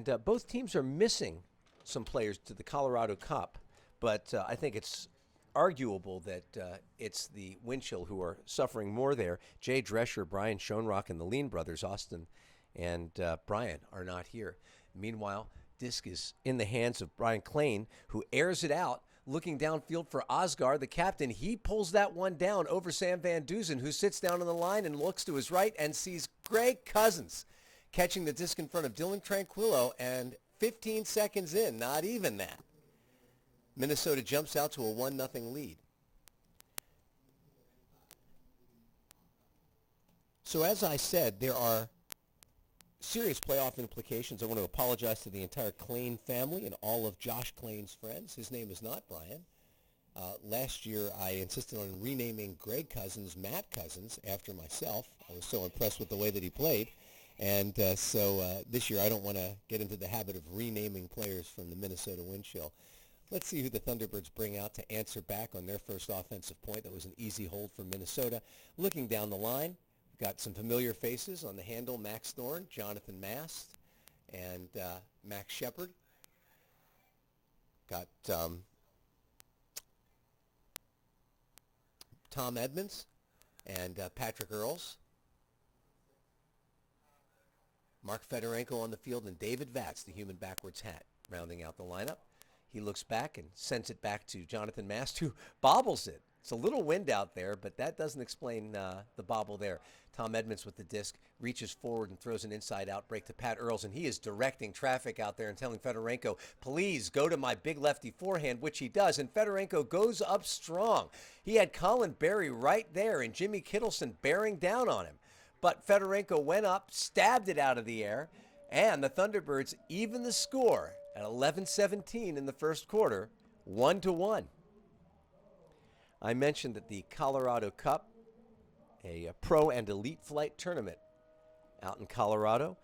And both teams are missing some players to the Colorado Cup, but I think it's arguable that it's the wind chill who are suffering more there. Jay Drescher, Brian Schoenrock, and the Lean brothers, Austin and Brian, are not here. Meanwhile, disc is in the hands of Brian Klain, who airs it out, looking downfield for Osgar, the captain. He pulls that one down over Sam Van Duzen, who sits down on the line and looks to his right and sees Greg Cousins catching the disc in front of Dylan Tranquillo, and 15 seconds in, not even that, Minnesota jumps out to a 1-0 lead. So as I said, there are serious playoff implications. I want to apologize to the entire Klain family and all of Josh Klain's friends. His name is not Brian. Last year, I insisted on renaming Greg Cousins Matt Cousins after myself. I was so impressed with the way that he played. And so this year, I don't want to get into the habit of renaming players from the Minnesota wind chill. Let's see who the Thunderbirds bring out to answer back on their first offensive point. That was an easy hold for Minnesota. Looking down the line, we've got some familiar faces on the handle: Max Thorne, Jonathan Mast, and Max Shepard. Got Tom Edmonds and Patrick Earls. Mark Fedorenko on the field, and David Vatz, the human backwards hat, rounding out the lineup. He looks back and sends it back to Jonathan Mast, who bobbles it. It's a little wind out there, but that doesn't explain the bobble there. Tom Edmonds with the disc reaches forward and throws an inside-out break to Pat Earls, and he is directing traffic out there and telling Fedorenko, please go to my big lefty forehand, which he does, and Fedorenko goes up strong. He had Colin Berry right there and Jimmy Kittleson bearing down on him. But Fedorenko went up, stabbed it out of the air, and the Thunderbirds even the score at 11-17 in the first quarter, 1-1. I mentioned that the Colorado Cup, a pro and elite flight tournament out in Colorado,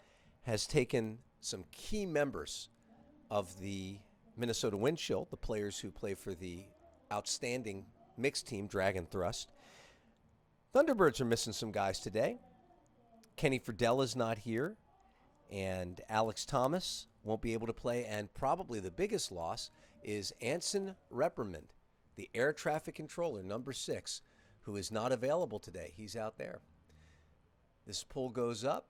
has taken some key members of the Minnesota wind chill, the players who play for the outstanding mixed team, Dragon Thrust. Thunderbirds are missing some guys today. Kenny Friedel not here, and Alex Thomas won't be able to play, and probably the biggest loss is Anson Repperman, the air traffic controller, number 6, who is not available today. He's out there. This pull goes up.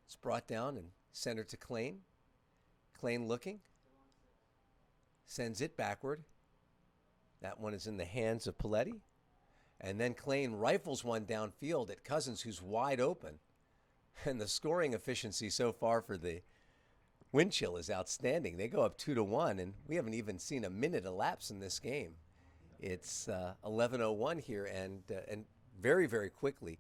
It's brought down and centered to Klain. Klain looking. Sends it backward. That one is in the hands of Paletti. And then Klain rifles one downfield at Cousins, who's wide open. And the scoring efficiency so far for the wind chill is outstanding. They go up 2-1, and we haven't even seen a minute elapse in this game. It's 11:01 here, and very, very quickly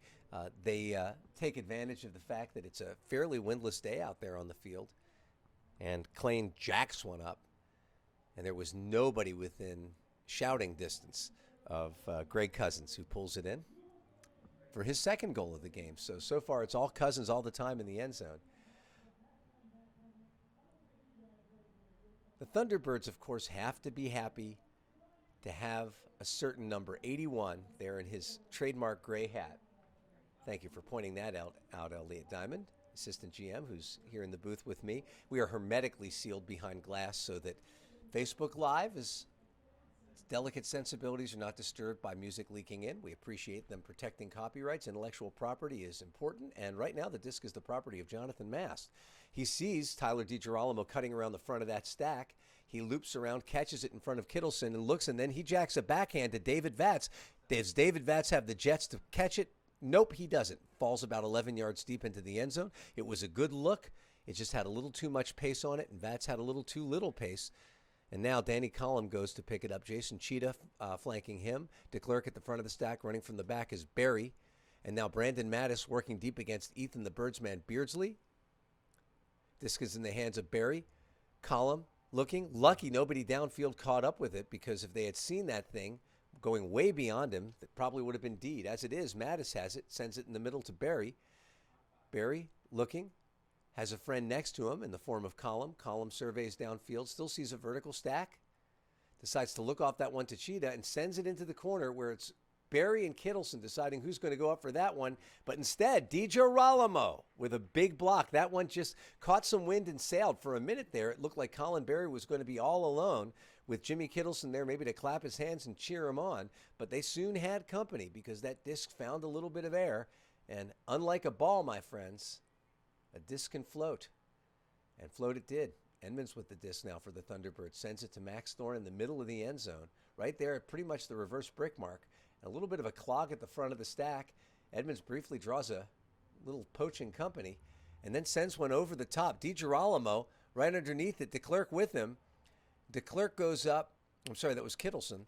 they take advantage of the fact that it's a fairly windless day out there on the field. And Klain jacks one up, and there was nobody within shouting distance of Greg Cousins, who pulls it in for his second goal of the game. So far it's all Cousins all the time in the end zone. The Thunderbirds, of course, have to be happy to have a certain number, 81, there in his trademark gray hat. Thank you for pointing that out, Elliot Diamond, assistant GM, who's here in the booth with me. We are hermetically sealed behind glass so that Facebook Live is delicate sensibilities are not disturbed by music leaking in. We appreciate them protecting copyrights. Intellectual property is important, and right now the disc is the property of Jonathan Mast. He sees Tyler DiGirolamo cutting around the front of that stack. He loops around, catches it in front of Kittleson, and looks, and then he jacks a backhand to David Vatz. Does David Vatz have the jets to catch it? Nope, he doesn't. Falls about 11 yards deep into the end zone. It was a good look. It just had a little too much pace on it, and Vatz had a little too little pace. And now Danny Collum goes to pick it up. Jason Cheetah flanking him. DeClerc at the front of the stack. Running from the back is Berry. And now Brandon Mattis working deep against Ethan the Birdsman Beardsley. Disc is in the hands of Berry. Collum looking. Lucky nobody downfield caught up with it, because if they had seen that thing going way beyond him, that probably would have been deed. As it is, Mattis has it. Sends it in the middle to Berry. Berry looking. Has a friend next to him in the form of Collum. Collum surveys downfield, still sees a vertical stack. Decides to look off that one to Cheetah and sends it into the corner where it's Barry and Kittleson deciding who's going to go up for that one. But instead, DiGirolamo with a big block. That one just caught some wind and sailed. For a minute there, it looked like Colin Barry was going to be all alone with Jimmy Kittleson there maybe to clap his hands and cheer him on. But they soon had company because that disc found a little bit of air. And unlike a ball, my friends, a disc can float. And float it did. Edmonds with the disc now for the Thunderbirds. Sends it to Max Thorne in the middle of the end zone. Right there at pretty much the reverse brick mark. A little bit of a clog at the front of the stack. Edmonds briefly draws a little poaching company. And then sends one over the top. DiGirolamo right underneath it. DeClercq with him. DeClercq goes up. I'm sorry, that was Kittleson.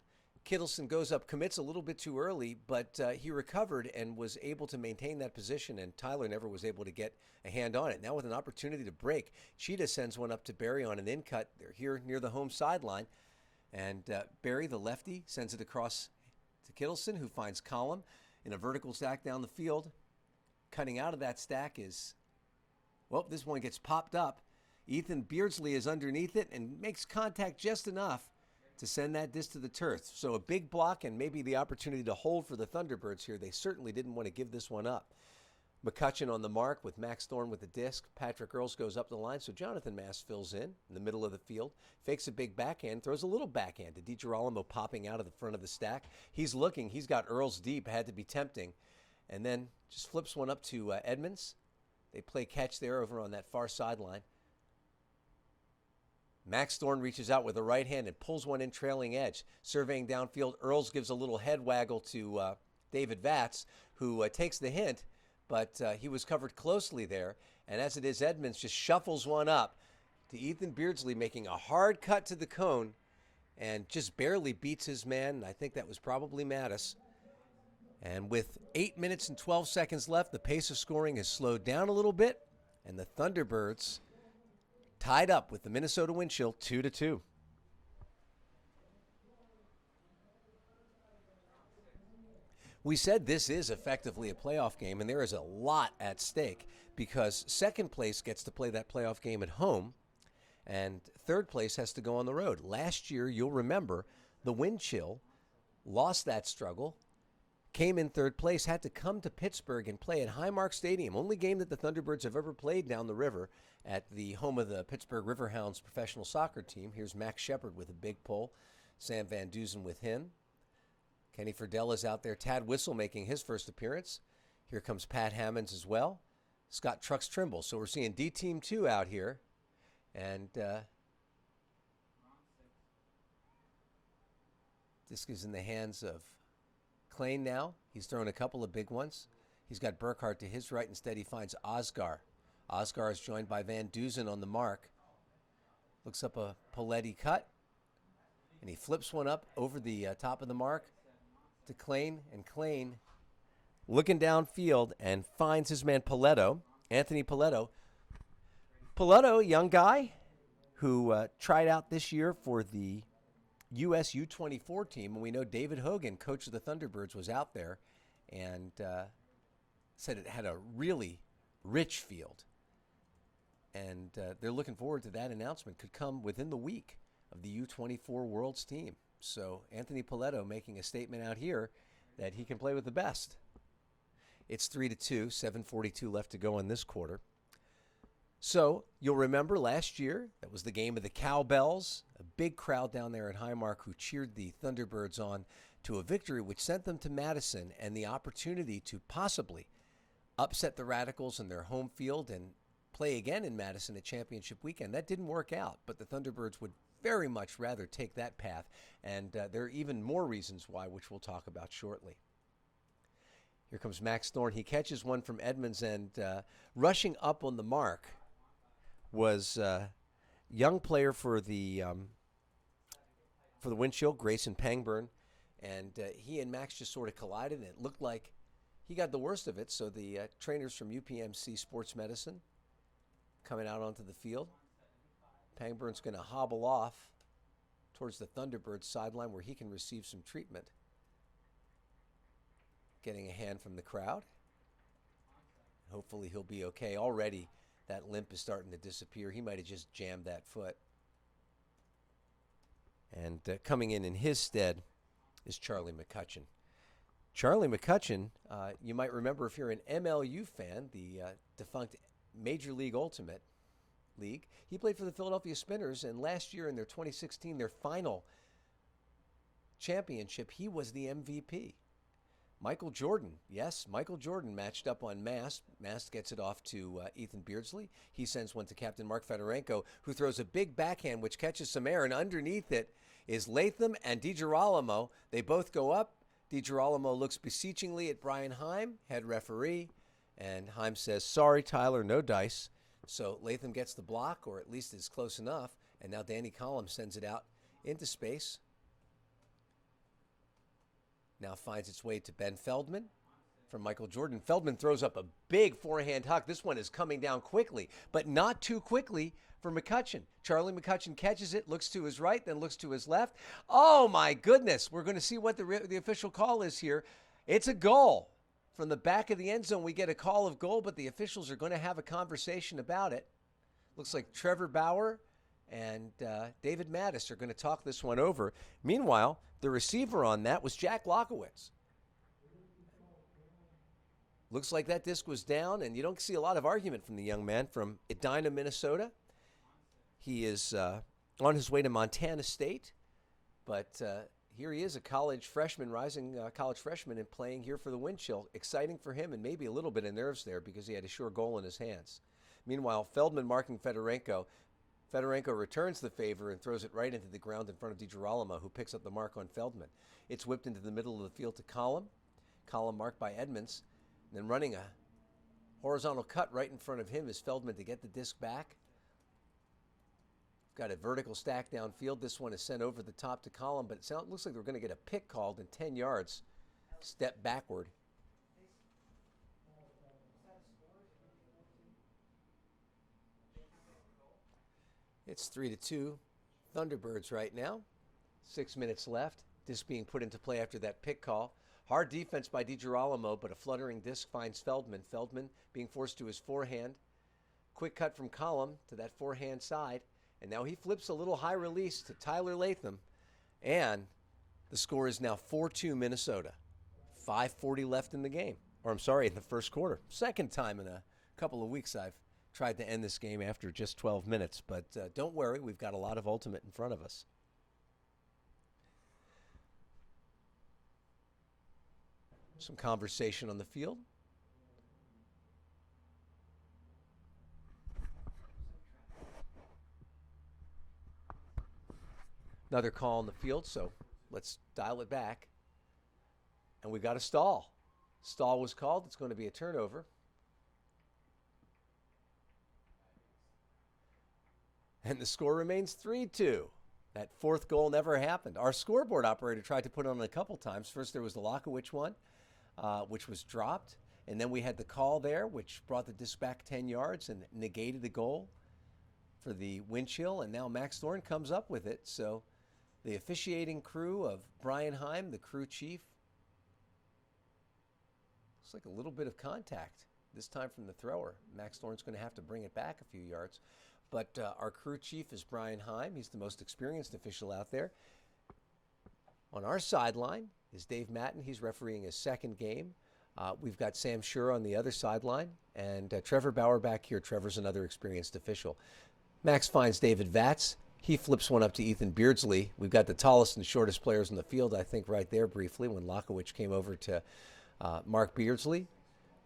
Kittleson goes up, commits a little bit too early, but he recovered and was able to maintain that position, and Tyler never was able to get a hand on it. Now with an opportunity to break, Cheetah sends one up to Barry on an in-cut. They're here near the home sideline, and Barry, the lefty, sends it across to Kittleson, who finds Column in a vertical stack down the field. Cutting out of that stack is, well, this one gets popped up. Ethan Beardsley is underneath it and makes contact just enough to send that disc to the turf. So a big block and maybe the opportunity to hold for the Thunderbirds here. They certainly didn't want to give this one up. McCutcheon on the mark with Max Thorne with the disc. Patrick Earls goes up the line, so Jonathan Mass fills in the middle of the field. Fakes a big backhand, throws a little backhand to DiGirolamo popping out of the front of the stack. He's looking. He's got Earls deep. Had to be tempting. And then just flips one up to Edmonds. They play catch there over on that far sideline. Max Thorne reaches out with a right hand and pulls one in trailing edge. Surveying downfield, Earls gives a little head waggle to David Vatz, who takes the hint, but he was covered closely there. And as it is, Edmonds just shuffles one up to Ethan Beardsley, making a hard cut to the cone and just barely beats his man. I think that was probably Madison. And with 8 minutes and 12 seconds left, the pace of scoring has slowed down a little bit, and the Thunderbirds tied up with the Minnesota Wind Chill 2-2. We said this is effectively a playoff game, and there is a lot at stake because second place gets to play that playoff game at home, and third place has to go on the road. Last year, you'll remember, the Wind Chill lost that struggle, came in third place, had to come to Pittsburgh and play at Highmark Stadium, only game that the Thunderbirds have ever played down the river, at the home of the Pittsburgh Riverhounds professional soccer team. Here's Max Shepard with a big pull. Sam Van Duzen with him. Kenny Friedel is out there. Tad Whistle making his first appearance. Here comes Pat Hammonds as well. Scott Trucks Trimble. So we're seeing D-Team 2 out here. And disc is in the hands of Klain now. He's thrown a couple of big ones. He's got Burkhart to his right. Instead, he finds Osgar. Osgar is joined by Van Duzen on the mark. Looks up a Paletti cut. And he flips one up over the top of the mark to Klain. And Klain looking downfield and finds his man Paletto, Anthony Paletto. Paletto, a young guy who tried out this year for the U.S. U24 team. And we know David Hogan, coach of the Thunderbirds, was out there and said it had a really rich field. And they're looking forward to that announcement. Could come within the week of the U24 Worlds team. So Anthony Paletto making a statement out here that he can play with the best. It's 3-2, 7:42 left to go in this quarter. So you'll remember last year, that was the game of the Cowbells, a big crowd down there at Highmark who cheered the Thunderbirds on to a victory which sent them to Madison and the opportunity to possibly upset the Radicals in their home field and play again in Madison at championship weekend. That didn't work out, but the Thunderbirds would very much rather take that path, and there are even more reasons why, which we'll talk about shortly. Here comes Max Thorne. He catches one from Edmonds, and rushing up on the mark was young player for the Wind Chill, Grayson Pangburn, and he and Max just sort of collided, and it looked like he got the worst of it. So the trainers from UPMC Sports Medicine coming out onto the field. Pangburn's going to hobble off towards the Thunderbirds sideline where he can receive some treatment. Getting a hand from the crowd. Hopefully he'll be okay. Already that limp is starting to disappear. He might have just jammed that foot. And coming in his stead is Charlie McCutcheon. Charlie McCutcheon, you might remember if you're an MLU fan, the defunct Major League Ultimate League. He played for the Philadelphia Spinners, and last year in their 2016, their final championship, he was the MVP. Michael Jordan, yes, Michael Jordan matched up on Mast. Mast gets it off to Ethan Beardsley. He sends one to Captain Mark Fedorenko, who throws a big backhand, which catches some air, and underneath it is Latham and DiGirolamo. They both go up. DiGirolamo looks beseechingly at Brian Heim, head referee, and Heim says, "Sorry, Tyler, no dice." So Latham gets the block, or at least is close enough, and now Danny Collum sends it out into space. Now finds its way to Ben Feldman from Michael Jordan. Feldman throws up a big forehand huck. This one is coming down quickly, but not too quickly for McCutcheon. Charlie McCutcheon catches it, looks to his right, then looks to his left. Oh, my goodness. We're going to see what the official call is here. It's a goal. From the back of the end zone, we get a call of goal, but the officials are going to have a conversation about it. Looks like Trevor Bauer and David Mattis are going to talk this one over. Meanwhile, the receiver on that was Jack Lockowitz. Looks like that disc was down, and you don't see a lot of argument from the young man from Edina, Minnesota. He is on his way to Montana State, but here he is, a college freshman, rising college freshman, and playing here for the wind chill. Exciting for him, and maybe a little bit of nerves there because he had a sure goal in his hands. Meanwhile, Feldman marking Fedorenko. Fedorenko returns the favor and throws it right into the ground in front of DiGirolamo, who picks up the mark on Feldman. It's whipped into the middle of the field to Collum. Collum marked by Edmonds. And then running a horizontal cut right in front of him is Feldman to get the disc back. Got a vertical stack downfield. This one is sent over the top to Collum, but it looks like we're going to get a pick called in 10 yards. Step backward. It's 3-2 Thunderbirds right now. 6 minutes left. Disc being put into play after that pick call. Hard defense by DiGirolamo, but a fluttering disc finds Feldman. Feldman being forced to his forehand. Quick cut from Collum to that forehand side. And now he flips a little high release to Tyler Latham. And the score is now 4-2 Minnesota. 5:40 left in the game. Or I'm sorry, in the first quarter. Second time in a couple of weeks I've tried to end this game after just 12 minutes. But don't worry, we've got a lot of ultimate in front of us. Some conversation on the field. Another call on the field, so let's dial it back. And we've got a stall. Stall was called. It's going to be a turnover. And the score remains 3-2. That fourth goal never happened. Our scoreboard operator tried to put it on a couple times. First there was the Lockowitz one, which was dropped. And then we had the call there, which brought the disc back 10 yards and negated the goal for the wind chill. And now Max Thorne comes up with it. So the officiating crew of Brian Heim, the crew chief, looks like a little bit of contact, this time from the thrower. Max Thorne's going to have to bring it back a few yards. But our crew chief is Brian Heim. He's the most experienced official out there. On our sideline is Dave Matten. He's refereeing his second game. We've got Sam Schur on the other sideline. And Trevor Bauer back here. Trevor's another experienced official. Max finds David Vatz. He flips one up to Ethan Beardsley. We've got the tallest and shortest players in the field, I think, right there briefly when Lockowitz came over to Mark Beardsley.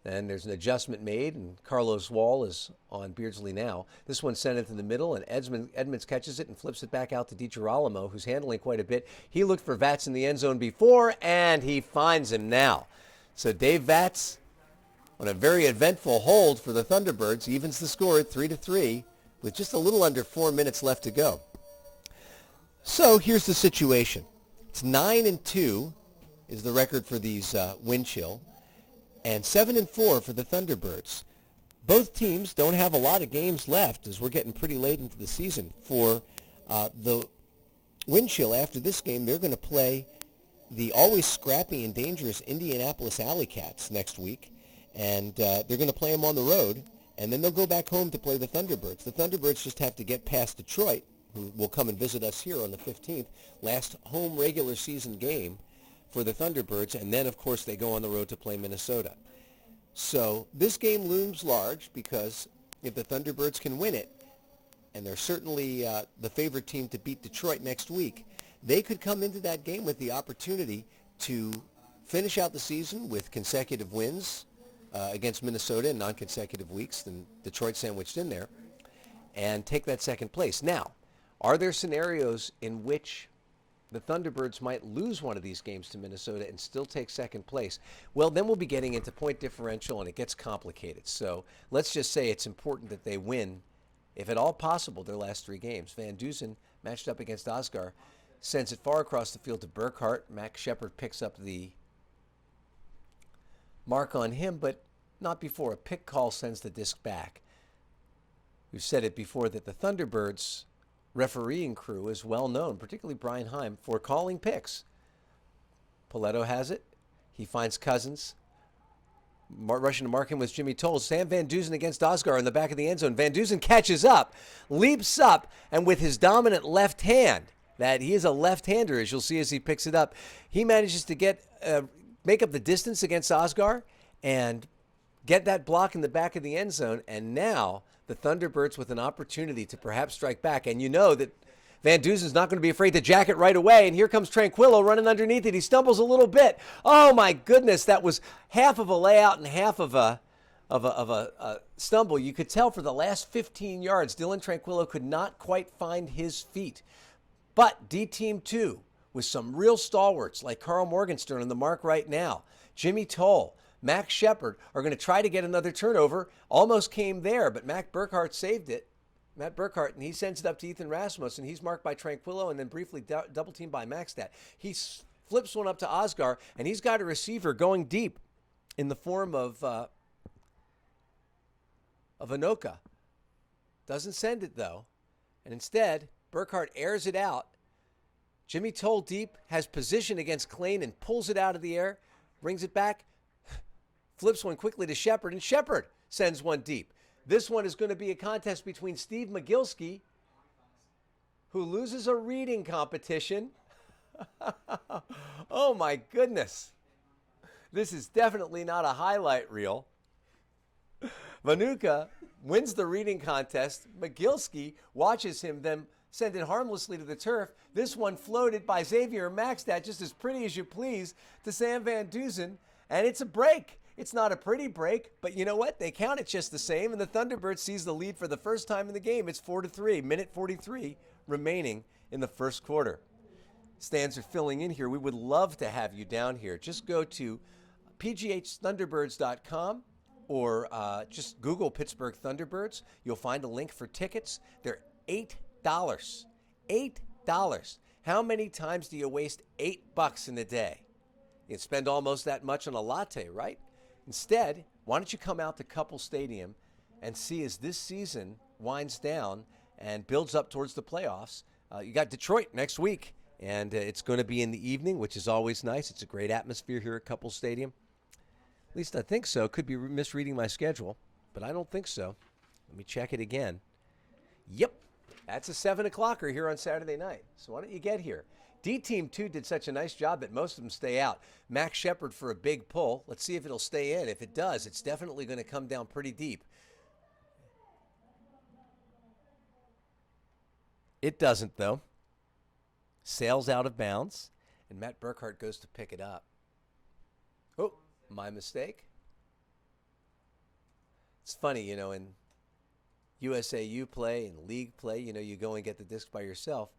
Then there's an adjustment made, and Carlos Wall is on Beardsley now. This one's sent into the middle, and Edmonds catches it and flips it back out to DiGirolamo, who's handling quite a bit. He looked for Vatz in the end zone before, and he finds him now. So Dave Vatz, on a very eventful hold for the Thunderbirds, evens the score at 3-3 with just a little under 4 minutes left to go. So here's the situation. It's 9-2 is the record for these wind chill, and 7-4 for the Thunderbirds. Both teams don't have a lot of games left as we're getting pretty late into the season. For the wind chill after this game, they're going to play the always scrappy and dangerous Indianapolis AlleyCats next week, and they're going to play them on the road, and then they'll go back home to play the Thunderbirds. The Thunderbirds just have to get past Detroit, who will come and visit us here on the 15th. Last home regular season game for the Thunderbirds, and then, of course, they go on the road to play Minnesota. So this game looms large because if the Thunderbirds can win it, and they're certainly the favorite team to beat Detroit next week, they could come into that game with the opportunity to finish out the season with consecutive wins against Minnesota in non-consecutive weeks, and Detroit sandwiched in there, and take that second place. Now, are there scenarios in which the Thunderbirds might lose one of these games to Minnesota and still take second place? Well, then we'll be getting into point differential, and it gets complicated. So let's just say it's important that they win, if at all possible, their last 3 games. Van Dusen, matched up against Oscar, sends it far across the field to Burkhart. Max Shepard picks up the mark on him, but not before a pick call sends the disc back. We've said it before that the Thunderbirds refereeing crew is well known, particularly Brian Heim, for calling picks. Paletto has it. He finds Cousins. Rushing to mark him was Jimmy Toll. Sam Van Dusen against Oscar in the back of the end zone. Van Dusen catches up, leaps up, and with his dominant left hand, that he is a left-hander, as you'll see as he picks it up, he manages to make up the distance against Oscar and get that block in the back of the end zone. And now the Thunderbirds with an opportunity to perhaps strike back. And you know that Van Dusen's not going to be afraid to jack it right away. And here comes Tranquillo running underneath it. He stumbles a little bit. Oh, my goodness. That was half of a layout and half of a stumble. You could tell for the last 15 yards, Dylan Tranquillo could not quite find his feet. But D-Team 2, with some real stalwarts like Carl Morgenstern on the mark right now, Jimmy Toll, Max Shepard, are going to try to get another turnover. Almost came there, but Matt Burkhart saved it. Matt Burkhart, and he sends it up to Ethan Rasmussen. He's marked by Tranquillo and then briefly double-teamed by Maxstat. He flips one up to Osgar, and he's got a receiver going deep in the form of Anoka. Doesn't send it, though. And instead, Burkhart airs it out. Jimmy Toll deep, has position against Klain and pulls it out of the air, brings it back, flips one quickly to Shepard, and Shepard sends one deep. This one is going to be a contest between Steve Magilski, who loses a reading competition. Oh my goodness. This is definitely not a highlight reel. Vanuka wins the reading contest. Magilski watches him then send it harmlessly to the turf. This one floated by Xavier Maxstat, just as pretty as you please, to Sam Van Dusen, and it's a break. It's not a pretty break, but you know what? They count it just the same, and the Thunderbirds sees the lead for the first time in the game. It's 4-3, minute 43 remaining in the first quarter. Stands are filling in here. We would love to have you down here. Just go to pghthunderbirds.com or just Google Pittsburgh Thunderbirds. You'll find a link for tickets. They're $8. $8. How many times do you waste $8 in a day? You'd spend almost that much on a latte, right? Instead, why don't you come out to Couple Stadium and see as this season winds down and builds up towards the playoffs. You got Detroit next week, and it's going to be in the evening, which is always nice. It's a great atmosphere here at Couple Stadium. At least I think so. Could be misreading my schedule, but I don't think so. Let me check it again. Yep, that's a 7 o'clocker here on Saturday night. So why don't you get here? D-Team 2 did such a nice job that most of them stay out. Max Shepard for a big pull. Let's see if it'll stay in. If it does, it's definitely going to come down pretty deep. It doesn't, though. Sails out of bounds, and Matt Burkhart goes to pick it up. Oh, my mistake. It's funny, you know, in USAU play and league play, you know, you go and get the disc by yourself.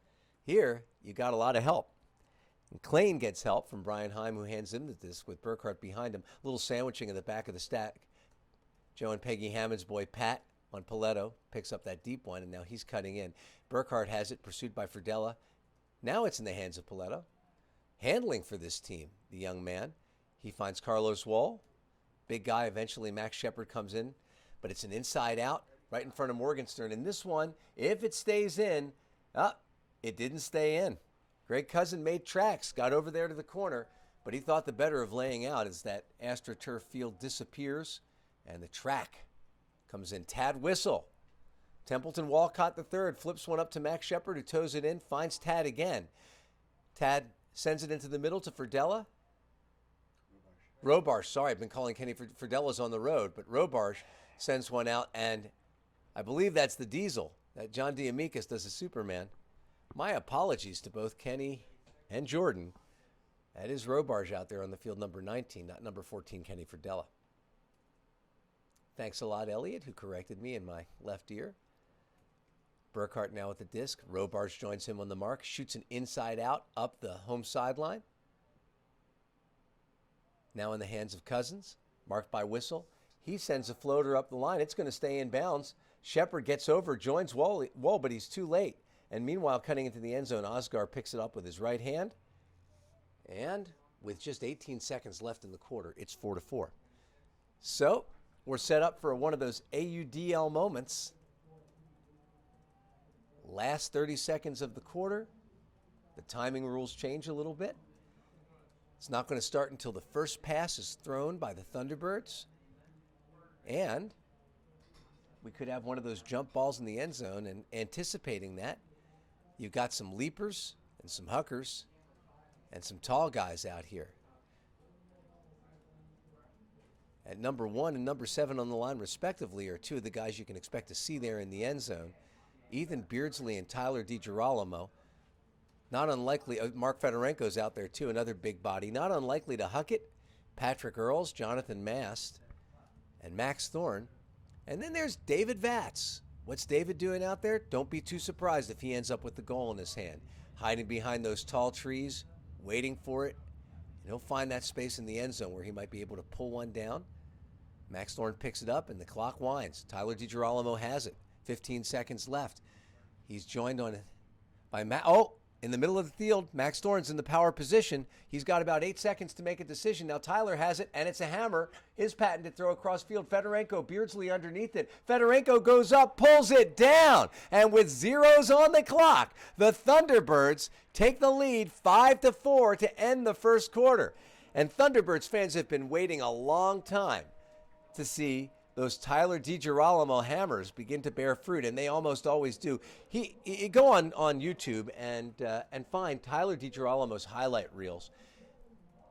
Here, you got a lot of help. And Klain gets help from Brian Heim, who hands him the disc with Burkhart behind him. A little sandwiching in the back of the stack. Joe and Peggy Hammond's boy Pat on Paletto picks up that deep one, and now he's cutting in. Burkhart has it, pursued by Fridella. Now it's in the hands of Paletto. Handling for this team, the young man. He finds Carlos Wall. Big guy, eventually Max Shepard comes in, but it's an inside out right in front of Morgenstern. And this one, if it stays in, it didn't stay in. Greg Cousin made tracks, got over there to the corner, but he thought the better of laying out as that AstroTurf field disappears and the track comes in. Tad Whistle. Templeton Walcott III flips one up to Max Shepard, who toes it in, finds Tad again. Tad sends it into the middle to Fridella. Robarge, sorry, I've been calling Kenny Fridella's on the road, but Robarge sends one out, and I believe that's the Diesel. That John D'Amicus does a Superman. My apologies to both Kenny and Jordan. That is Robarge out there on the field, number 19, not number 14, Kenny Fridella. Thanks a lot, Elliot, who corrected me in my left ear. Burkhart now at the disc. Robarge joins him on the mark, shoots an inside out up the home sideline. Now in the hands of Cousins, marked by Whistle. He sends a floater up the line. It's going to stay in bounds. Shepard gets over, joins Wall, but he's too late. And meanwhile, cutting into the end zone, Osgar picks it up with his right hand. And with just 18 seconds left in the quarter, it's 4-4. So we're set up for one of those AUDL moments. Last 30 seconds of the quarter. The timing rules change a little bit. It's not going to start until the first pass is thrown by the Thunderbirds. And we could have one of those jump balls in the end zone, and anticipating that, you've got some leapers and some huckers and some tall guys out here. At number 1 and number 7 on the line, respectively, are two of the guys you can expect to see there in the end zone. Ethan Beardsley and Tyler DiGirolamo. Not unlikely, Mark Fedorenko's out there too, another big body. Not unlikely to huck it. Patrick Earls, Jonathan Mast, and Max Thorne. And then there's David Vatz. What's David doing out there? Don't be too surprised if he ends up with the goal in his hand. Hiding behind those tall trees, waiting for it. And he'll find that space in the end zone where he might be able to pull one down. Max Thorne picks it up and the clock winds. Tyler DiGirolamo has it. 15 seconds left. He's joined on by in the middle of the field, Max Thorne's in the power position. He's got about 8 seconds to make a decision. Now Tyler has it, and it's a hammer. His patented throw across field. Fedorenko, Beardsley underneath it. Fedorenko goes up, pulls it down, and with zeros on the clock, the Thunderbirds take the lead 5-4 to end the first quarter. And Thunderbirds fans have been waiting a long time to see those Tyler DiGirolamo hammers begin to bear fruit, and they almost always do. You go on YouTube and find Tyler DiGirolamo's highlight reels,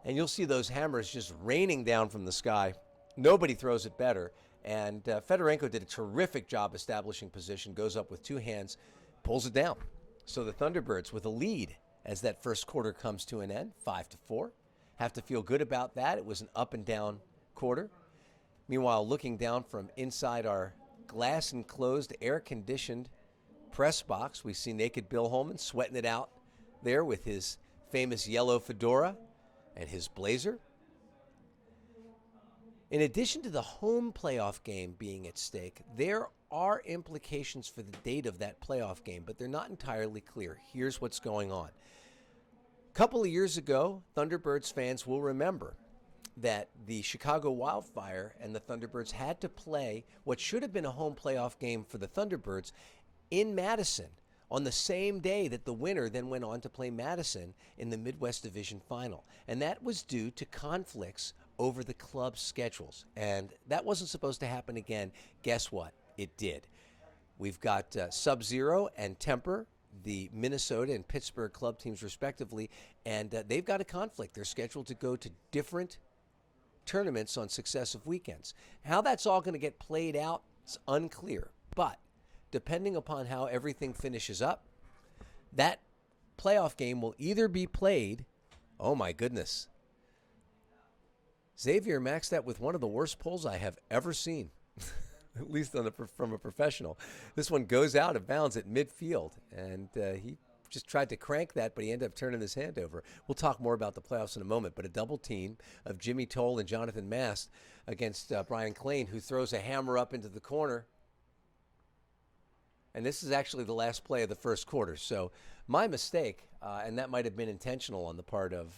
and you'll see those hammers just raining down from the sky. Nobody throws it better, and Fedorenko did a terrific job establishing position, goes up with two hands, pulls it down. So the Thunderbirds with a lead as that first quarter comes to an end, 5-4. Have to feel good about that. It was an up and down quarter. Meanwhile, looking down from inside our glass-enclosed, air-conditioned press box, we see naked Bill Holman sweating it out there with his famous yellow fedora and his blazer. In addition to the home playoff game being at stake, there are implications for the date of that playoff game, but they're not entirely clear. Here's what's going on. A couple of years ago, Thunderbirds fans will remember that the Chicago Wildfire and the Thunderbirds had to play what should have been a home playoff game for the Thunderbirds in Madison on the same day that the winner then went on to play Madison in the Midwest Division Final. And that was due to conflicts over the club's schedules. And that wasn't supposed to happen again. Guess what? It did. We've got Sub-Zero and Temper, the Minnesota and Pittsburgh club teams respectively, and they've got a conflict. They're scheduled to go to different tournaments on successive weekends. How that's all going to get played out is unclear, but depending upon how everything finishes up, that playoff game will either be played, oh my goodness, Xavier maxed that with one of the worst pulls I have ever seen, at least from a professional. This one goes out of bounds at midfield, and he just tried to crank that, but he ended up turning his hand over. We'll talk more about the playoffs in a moment, but a double team of Jimmy Toll and Jonathan Mast against Brian Klain, who throws a hammer up into the corner. And this is actually the last play of the first quarter. So my mistake, and that might have been intentional on the part of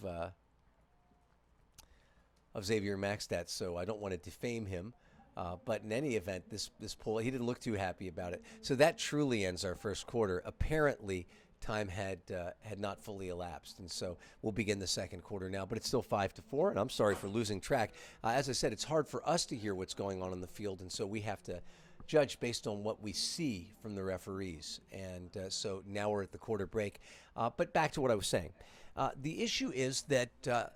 Xavier Maxtat, so I don't want to defame him. But in any event, this pull, he didn't look too happy about it. So that truly ends our first quarter. Apparently, time had not fully elapsed, and so we'll begin the second quarter now, but it's still 5-4, and I'm sorry for losing track. As I said, it's hard for us to hear what's going on the field, and so we have to judge based on what we see from the referees, and so now we're at the quarter break. But back to what I was saying. The issue is that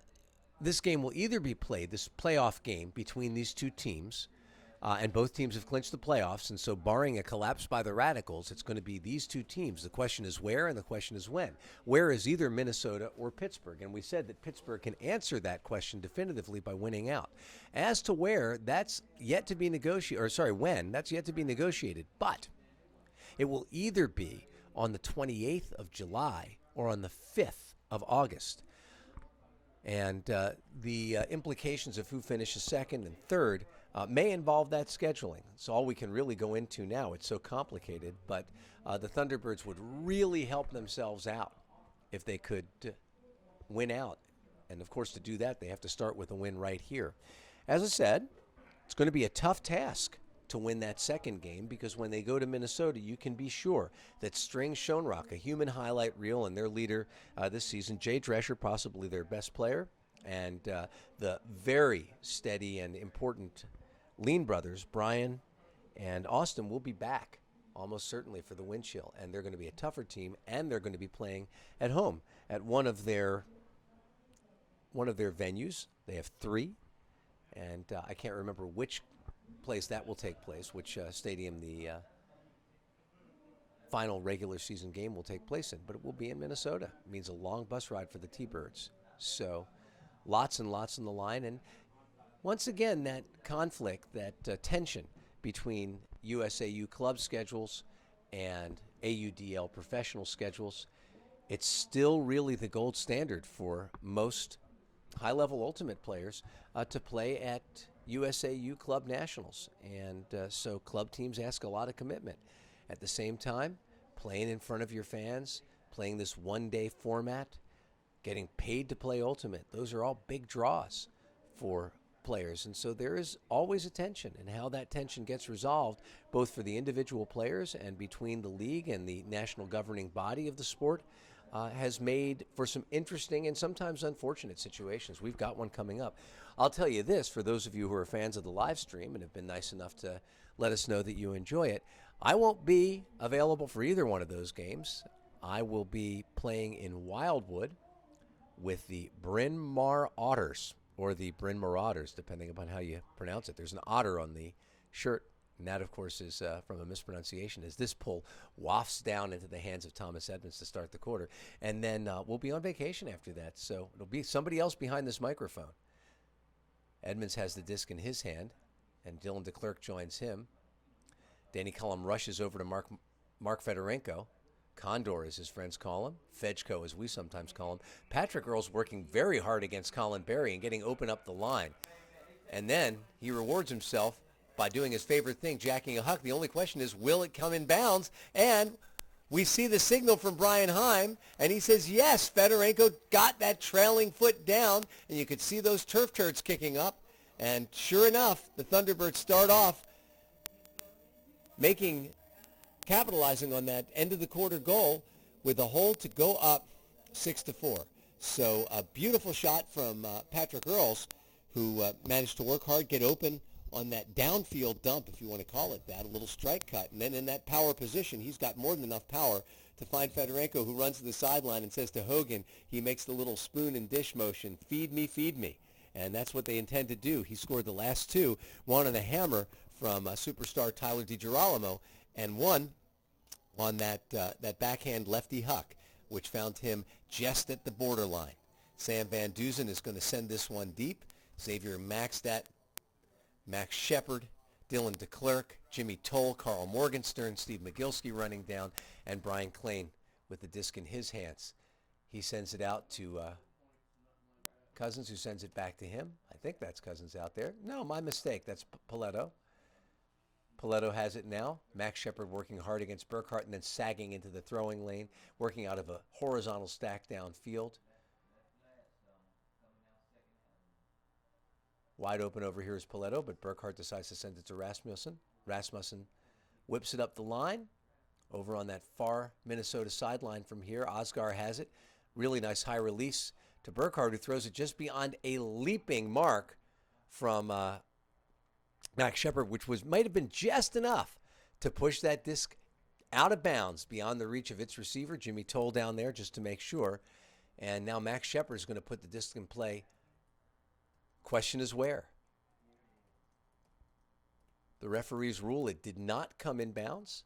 this game will either be played, this playoff game between these two teams, and both teams have clinched the playoffs, and so barring a collapse by the Radicals, it's going to be these two teams. The question is where, and the question is when. Where is either Minnesota or Pittsburgh? And we said that Pittsburgh can answer that question definitively by winning out. As to where, that's yet to be negotiated, or sorry, when, that's yet to be negotiated. But it will either be on the 28th of July or on the 5th of August. And the implications of who finishes second and third may involve that scheduling. It's all we can really go into now. It's so complicated. But the Thunderbirds would really help themselves out if they could win out. And, of course, to do that, they have to start with a win right here. As I said, it's going to be a tough task to win that second game, because when they go to Minnesota, you can be sure that String Schoenrock, a human highlight reel, and their leader this season, Jay Drescher, possibly their best player, and the very steady and important Lean brothers, Brian and Austin, will be back almost certainly for the wind chill, and they're going to be a tougher team, and they're going to be playing at home at one of their venues. They have three, and I can't remember which place that will take place, which stadium the final regular season game will take place in, but it will be in Minnesota. It means a long bus ride for the T-Birds. So lots and lots on the line. And once again, that conflict, that tension between USAU club schedules and AUDL professional schedules, it's still really the gold standard for most high-level ultimate players to play at USAU Club Nationals. And so club teams ask a lot of commitment. At the same time, playing in front of your fans, playing this one-day format, getting paid to play ultimate, those are all big draws for players. And so there is always a tension, and how that tension gets resolved, both for the individual players and between the league and the national governing body of the sport, has made for some interesting and sometimes unfortunate situations. We've got one coming up. I'll tell you this, for those of you who are fans of the live stream and have been nice enough to let us know that you enjoy it, I won't be available for either one of those games. I will be playing in Wildwood with the Bryn Mawr Otters, or the Bryn Marauders, depending upon how you pronounce it. There's an otter on the shirt, and that, of course, is from a mispronunciation, as this pull wafts down into the hands of Thomas Edmonds to start the quarter. And then we'll be on vacation after that, so it'll be somebody else behind this microphone. Edmonds has the disc in his hand, and Dylan DeClercq joins him. Danny Cullum rushes over to Mark Fedorenko. Condor, as his friends call him. Fedchko, as we sometimes call him. Patrick Earle's working very hard against Colin Berry and getting open up the line. And then he rewards himself by doing his favorite thing, jacking a huck. The only question is, will it come in bounds? And we see the signal from Brian Heim, and he says, yes, Fedorenko got that trailing foot down, and you could see those turf turds kicking up. And sure enough, the Thunderbirds start off capitalizing on that end of the quarter goal with a hole to go up 6-4. So a beautiful shot from Patrick Earles, who managed to work hard, get open on that downfield dump, if you want to call it that, a little strike cut. And then in that power position, he's got more than enough power to find Fedorenko, who runs to the sideline and says to Hogan, he makes the little spoon and dish motion, feed me, feed me. And that's what they intend to do. He scored the last two, one on a hammer from superstar Tyler DiGirolamo, and one on that backhand lefty huck, which found him just at the borderline. Sam Van Duzen is going to send this one deep. Xavier Maxtat, Max Shepard, Dylan DeClercq, Jimmy Toll, Carl Morgenstern, Steve McGilsky running down, and Brian Klain with the disc in his hands. He sends it out to Cousins, who sends it back to him. I think that's Cousins out there. No, my mistake. That's Paletto. Paletto has it now. Max Shepard working hard against Burkhart and then sagging into the throwing lane, working out of a horizontal stack downfield. Wide open over here is Paletto, but Burkhart decides to send it to Rasmussen. Rasmussen whips it up the line. Over on that far Minnesota sideline from here, Osgar has it. Really nice high release to Burkhart, who throws it just beyond a leaping mark from Max Shepard, which might have been just enough to push that disc out of bounds beyond the reach of its receiver. Jimmy Toll down there just to make sure. And now Max Shepard is going to put the disc in play Question is where? The referees rule it did not come inbounds.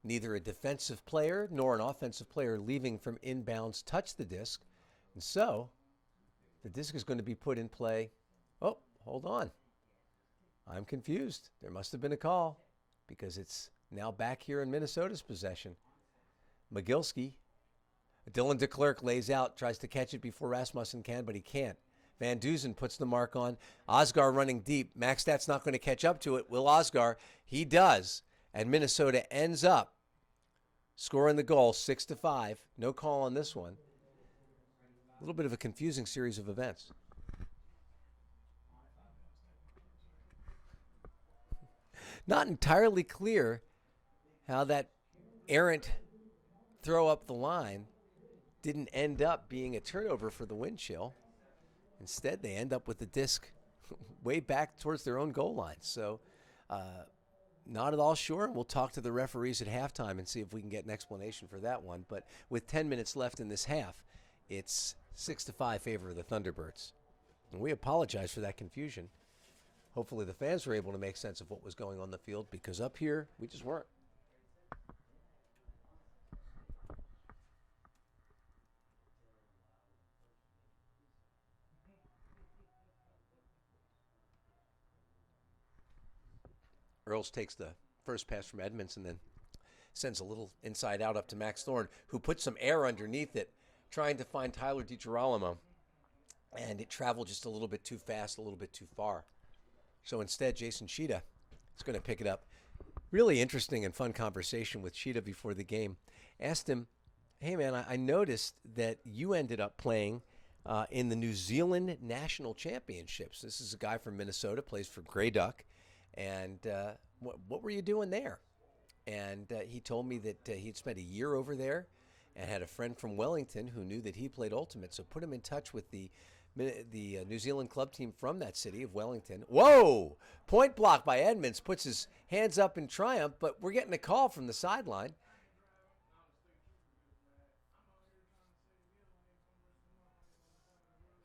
Neither a defensive player nor an offensive player leaving from inbounds touched the disc. And so the disc is going to be put in play. Oh, hold on. I'm confused. There must have been a call because it's now back here in Minnesota's possession. Mogilski. Dylan DeClercq lays out, tries to catch it before Rasmussen can, but he can't. Van Duzen puts the mark on. Osgar running deep. Maxstat's not going to catch up to it. Will Osgar? He does. And Minnesota ends up scoring the goal 6-5. No call on this one. A little bit of a confusing series of events. Not entirely clear how that errant throw up the line didn't end up being a turnover for the wind chill. Instead, they end up with the disc way back towards their own goal line. So not at all sure. We'll talk to the referees at halftime and see if we can get an explanation for that one. But with 10 minutes left in this half, it's 6-5 favor of the Thunderbirds. And we apologize for that confusion. Hopefully the fans were able to make sense of what was going on the field, because up here, we just weren't. Earls takes the first pass from Edmonds and then sends a little inside out up to Max Thorne, who puts some air underneath it, trying to find Tyler DiGirolamo. And it traveled just a little bit too fast, a little bit too far. So instead, Jason Sheeta is going to pick it up. Really interesting and fun conversation with Sheeta before the game. Asked him, hey, man, I noticed that you ended up playing in the New Zealand National Championships. This is a guy from Minnesota, plays for Grey Duck. And what were you doing there? And he told me that he'd spent a year over there and had a friend from Wellington who knew that he played Ultimate, so put him in touch with the New Zealand club team from that city of Wellington. Whoa! Point block by Edmonds, puts his hands up in triumph, but we're getting a call from the sideline.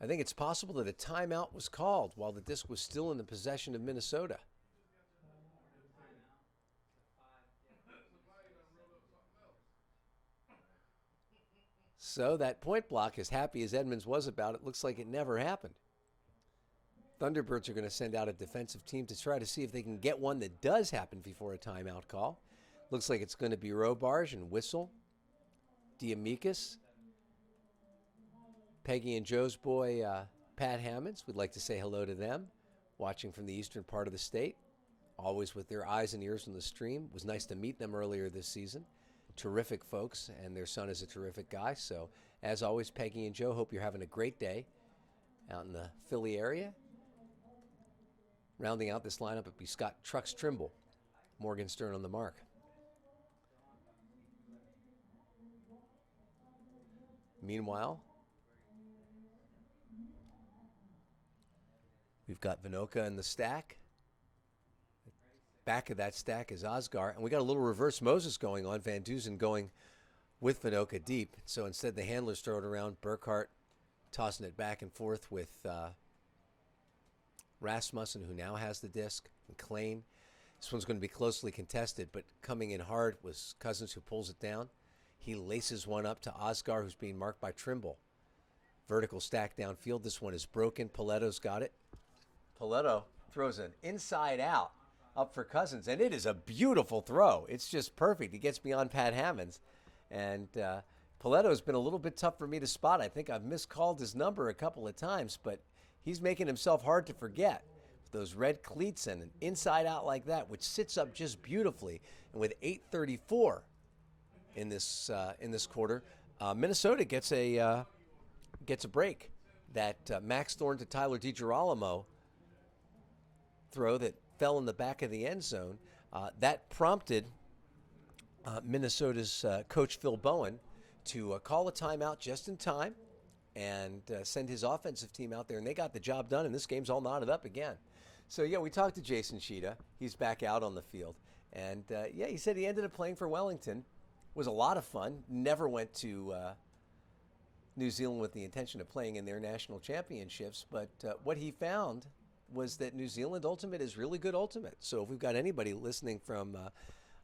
I think it's possible that a timeout was called while the disc was still in the possession of Minnesota. So that point block, as happy as Edmonds was about it, looks like it never happened. Thunderbirds are going to send out a defensive team to try to see if they can get one that does happen before a timeout call. Looks like it's going to be Robarge and Whistle, Diamikis, Peggy and Joe's boy, Pat Hammonds. We'd like to say hello to them, watching from the eastern part of the state, always with their eyes and ears on the stream. It was nice to meet them earlier this season. Terrific folks, and their son is a terrific guy. So, as always, Peggy and Joe, hope you're having a great day out in the Philly area. Rounding out this lineup, it'd be Scott Trucks Trimble, Morgan Stern on the mark. Meanwhile, we've got Vinoka in the stack. Back of that stack is Osgar, and we got a little reverse Moses going on. Van Duzen going with Vinoka deep. So instead, the handlers throw it around. Burkhart tossing it back and forth with Rasmussen, who now has the disc, and Klain. This one's going to be closely contested, but coming in hard was Cousins, who pulls it down. He laces one up to Osgar, who's being marked by Trimble. Vertical stack downfield. This one is broken. Paletto's got it. Paletto throws an inside out up for Cousins, and it is a beautiful throw. It's just perfect. He gets beyond Pat Hammonds, and Paletto's been a little bit tough for me to spot. I think I've miscalled his number a couple of times, but he's making himself hard to forget. With those red cleats and an inside out like that, which sits up just beautifully. And with 8:34 in this quarter, Minnesota gets a break. That Max Thorne to Tyler DiGirolamo throw that fell in the back of the end zone, that prompted Minnesota's coach Phil Bowen to call a timeout just in time and send his offensive team out there, and they got the job done, and this game's all knotted up again. So, yeah, we talked to Jason Sheeta. He's back out on the field. And, he said he ended up playing for Wellington. It was a lot of fun. Never went to New Zealand with the intention of playing in their national championships, but what he found was that New Zealand Ultimate is really good Ultimate. So if we've got anybody listening from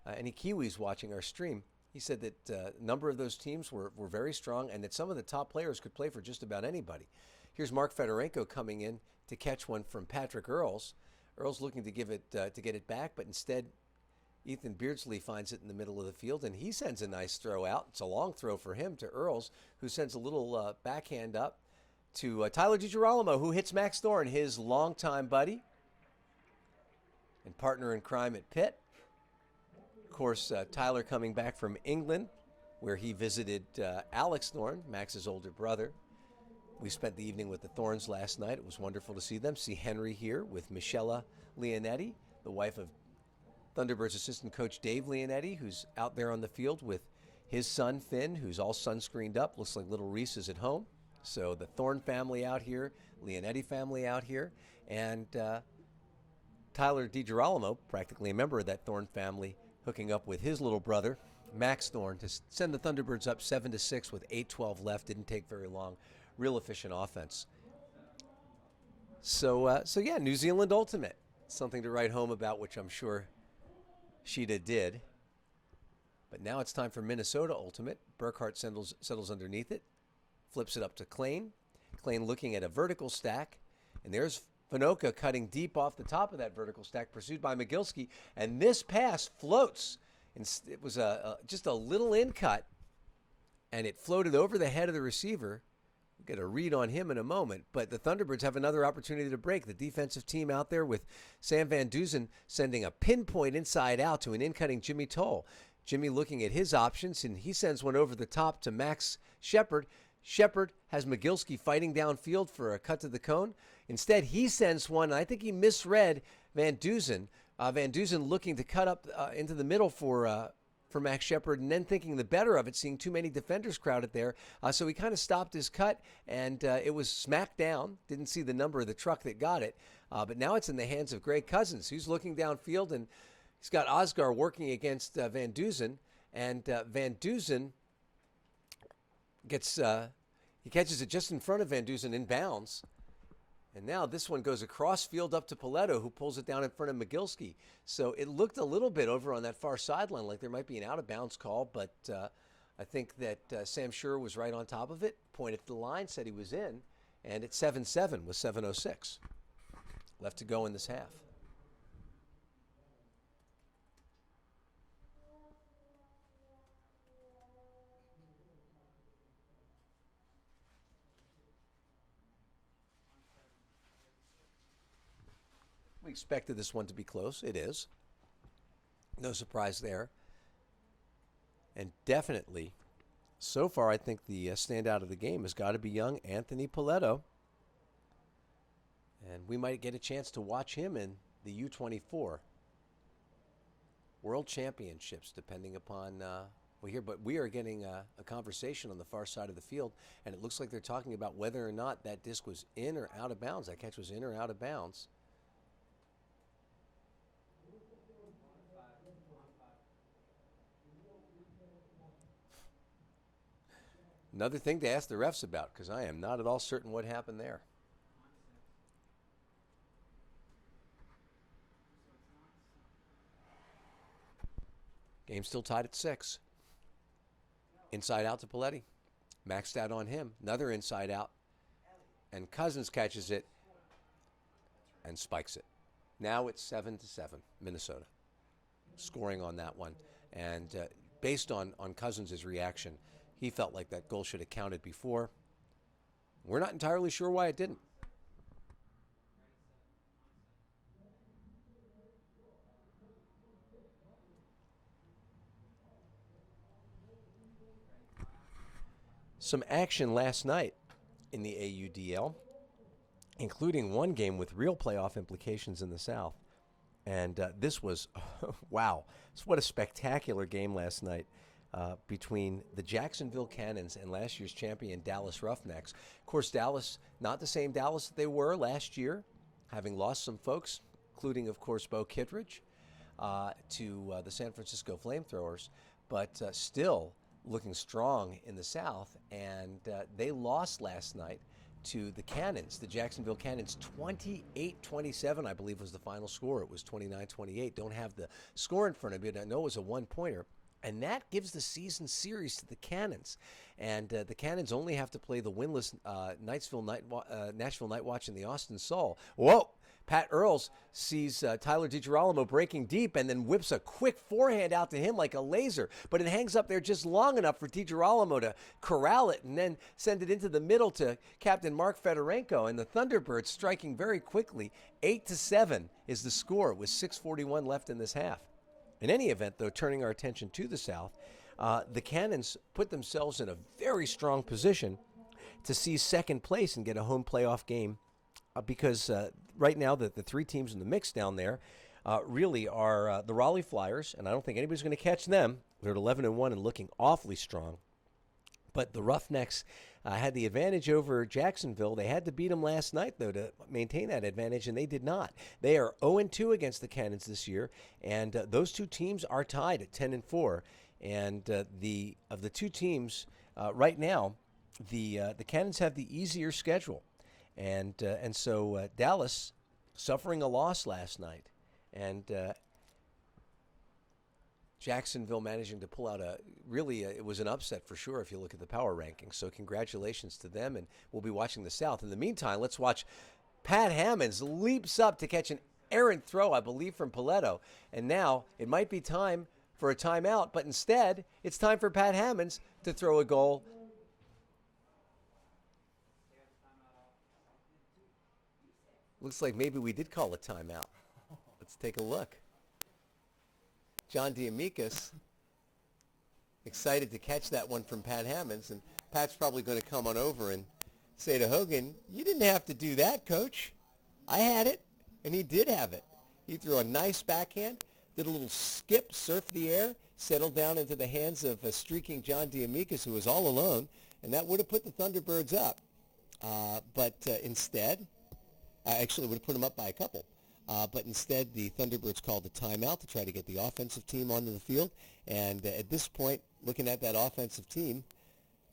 any Kiwis watching our stream, he said that a number of those teams were very strong and that some of the top players could play for just about anybody. Here's Mark Fedorenko coming in to catch one from Patrick Earls. Earls looking to give it to get it back, but instead Ethan Beardsley finds it in the middle of the field, and he sends a nice throw out. It's a long throw for him to Earls, who sends a little backhand up to Tyler DiGirolamo, who hits Max Thorne, his longtime buddy and partner in crime at Pitt. Of course, Tyler coming back from England, where he visited Alex Thorne, Max's older brother. We spent the evening with the Thorns last night. It was wonderful to see them. See Henry here with Michela Leonetti, the wife of Thunderbirds assistant coach Dave Leonetti, who's out there on the field with his son Finn, who's all sunscreened up. Looks like little Reese is at home. So the Thorne family out here, Leonetti family out here, and Tyler DiGirolamo, practically a member of that Thorne family, hooking up with his little brother, Max Thorne, to send the Thunderbirds up 7-6 with 8:12 left. Didn't take very long. Real efficient offense. So yeah, New Zealand Ultimate. Something to write home about, which I'm sure Sheeta did. But now it's time for Minnesota Ultimate. Burkhart settles underneath it, flips it up to Klain. Klain looking at a vertical stack, and there's Vanoka cutting deep off the top of that vertical stack, pursued by Mogilski, and this pass floats. It was just a little in cut, and it floated over the head of the receiver. We'll get a read on him in a moment, but the Thunderbirds have another opportunity to break. The defensive team out there with Sam Van Duzen sending a pinpoint inside out to an in-cutting Jimmy Toll. Jimmy looking at his options, and he sends one over the top to Max Shepard. Shepard has Mogilski fighting downfield for a cut to the cone. Instead, he sends one, and I think he misread Van Duzen. Van Duzen looking to cut up into the middle for Max Shepard, and then thinking the better of it, seeing too many defenders crowded there. So he kind of stopped his cut, and it was smacked down. Didn't see the number of the truck that got it. But now it's in the hands of Greg Cousins, who's looking downfield, and he's got Oscar working against Van Duzen. And Van Duzen gets, he catches it just in front of Van Duzen in bounds. And now this one goes across field up to Paletto, who pulls it down in front of Mogilski. So it looked a little bit over on that far sideline like there might be an out-of-bounds call, but I think that Sam Schur was right on top of it, pointed to the line, said he was in, and it's 7-7 with 7:06 left to go in this half. We expected this one to be close. It is. No surprise there. And definitely, so far, I think the standout of the game has got to be young Anthony Paletto. And we might get a chance to watch him in the U24 World Championships, depending upon we hear. But we are getting a conversation on the far side of the field, and it looks like they're talking about whether or not that disc was in or out of bounds. That catch was in or out of bounds. Another thing to ask the refs about, because I am not at all certain what happened there. Game still tied at 6. Inside out to Paletti. Maxed out on him. Another inside out. And Cousins catches it and spikes it. Now it's 7-7, Minnesota. Scoring on that one. And based on Cousins' reaction, he felt like that goal should have counted before. We're not entirely sure why it didn't. Some action last night in the AUDL, including one game with real playoff implications in the South. And this was, wow, what a spectacular game last night. Between the Jacksonville Cannons and last year's champion Dallas Roughnecks. Of course, Dallas, not the same Dallas that they were last year, having lost some folks, including, of course, Bo Kittredge, to the San Francisco FlameThrowers. But still, looking strong in the South, and they lost last night to the Cannons, the Jacksonville Cannons. 28-27, I believe, was the final score. It was 29-28. Don't have the score in front of me, but I know it was a one-pointer. And that gives the season series to the Cannons. And the Cannons only have to play the winless Nashville NightWatch and the Austin Sol. Whoa! Pat Earls sees Tyler DiGirolamo breaking deep and then whips a quick forehand out to him like a laser. But it hangs up there just long enough for DiGirolamo to corral it and then send it into the middle to Captain Mark Fedorenko. And the Thunderbirds striking very quickly. 8-7 is the score with 6:41 left in this half. In any event, though, turning our attention to the South, the Cannons put themselves in a very strong position to seize second place and get a home playoff game because right now the three teams in the mix down there really are the Raleigh Flyers, and I don't think anybody's going to catch them. They're at 11-1 and looking awfully strong. But the Roughnecks had the advantage over Jacksonville. They had to beat them last night, though, to maintain that advantage, and they did not. They are 0-2 against the Cannons this year, and those two teams are tied at 10-4. And of the two teams right now, the Cannons have the easier schedule, and so Dallas suffering a loss last night, and Jacksonville managing to pull out it was an upset for sure if you look at the power rankings. So congratulations to them, and we'll be watching the South. In the meantime, let's watch Pat Hammonds leaps up to catch an errant throw, I believe, from Paletto. And now it might be time for a timeout, but instead it's time for Pat Hammonds to throw a goal. Looks like maybe we did call a timeout. Let's take a look. John D'Amicis excited to catch that one from Pat Hammonds, and Pat's probably going to come on over and say to Hogan, "You didn't have to do that, Coach. I had it," and he did have it. He threw a nice backhand, did a little skip, surfed the air, settled down into the hands of a streaking John D'Amicis, who was all alone, and that would have put the Thunderbirds up. But instead, actually would have put them up by a couple. But instead, the Thunderbirds called a timeout to try to get the offensive team onto the field. And at this point, looking at that offensive team,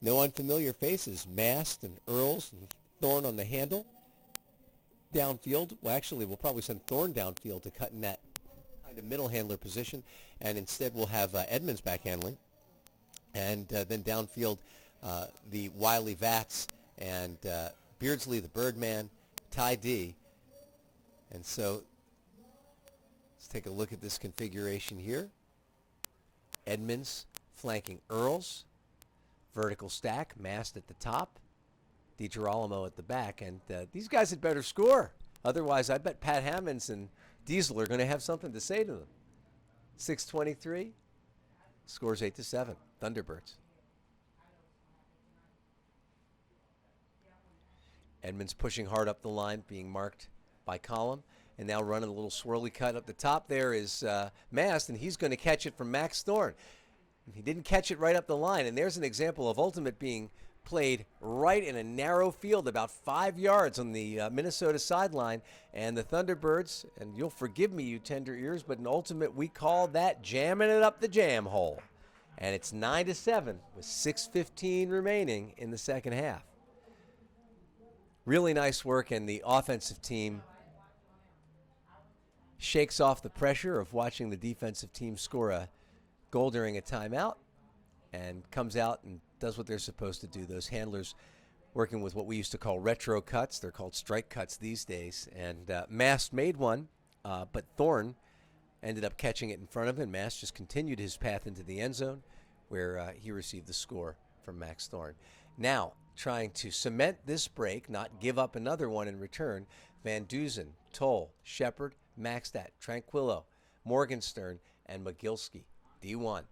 no unfamiliar faces. Mast and Earls and Thorne on the handle. Downfield, well, actually, we'll probably send Thorne downfield to cut in that kind of middle handler position. And instead, we'll have Edmonds back handling. And then downfield, the Wiley Vats and Beardsley, the Birdman, Ty D. And so let's take a look at this configuration here. Edmonds flanking Earls. Vertical stack, Mast at the top. DiGirolamo at the back. And these guys had better score. Otherwise, I bet Pat Hammonds and Diesel are going to have something to say to them. 6:23. Scores 8-7. Thunderbirds. Edmonds pushing hard up the line, being marked by Column, and now running a little swirly cut up the top there is Mast, and he's going to catch it from Max Thorne. He didn't catch it right up the line, and there's an example of ultimate being played right in a narrow field about 5 yards on the Minnesota sideline, and the Thunderbirds, and you'll forgive me, you tender ears, but in ultimate we call that jamming it up the jam hole. And it's 9-7 with 6:15 remaining in the second half. Really nice work, and the offensive team shakes off the pressure of watching the defensive team score a goal during a timeout and comes out and does what they're supposed to do. Those handlers working with what we used to call retro cuts. They're called strike cuts these days. And Mast made one, but Thorne ended up catching it in front of him. Mast just continued his path into the end zone where he received the score from Max Thorne. Now, trying to cement this break, not give up another one in return, Van Dusen, Toll, Shepard, Maxtat, Tranquillo, Morgenstern, and Mogilski. D1.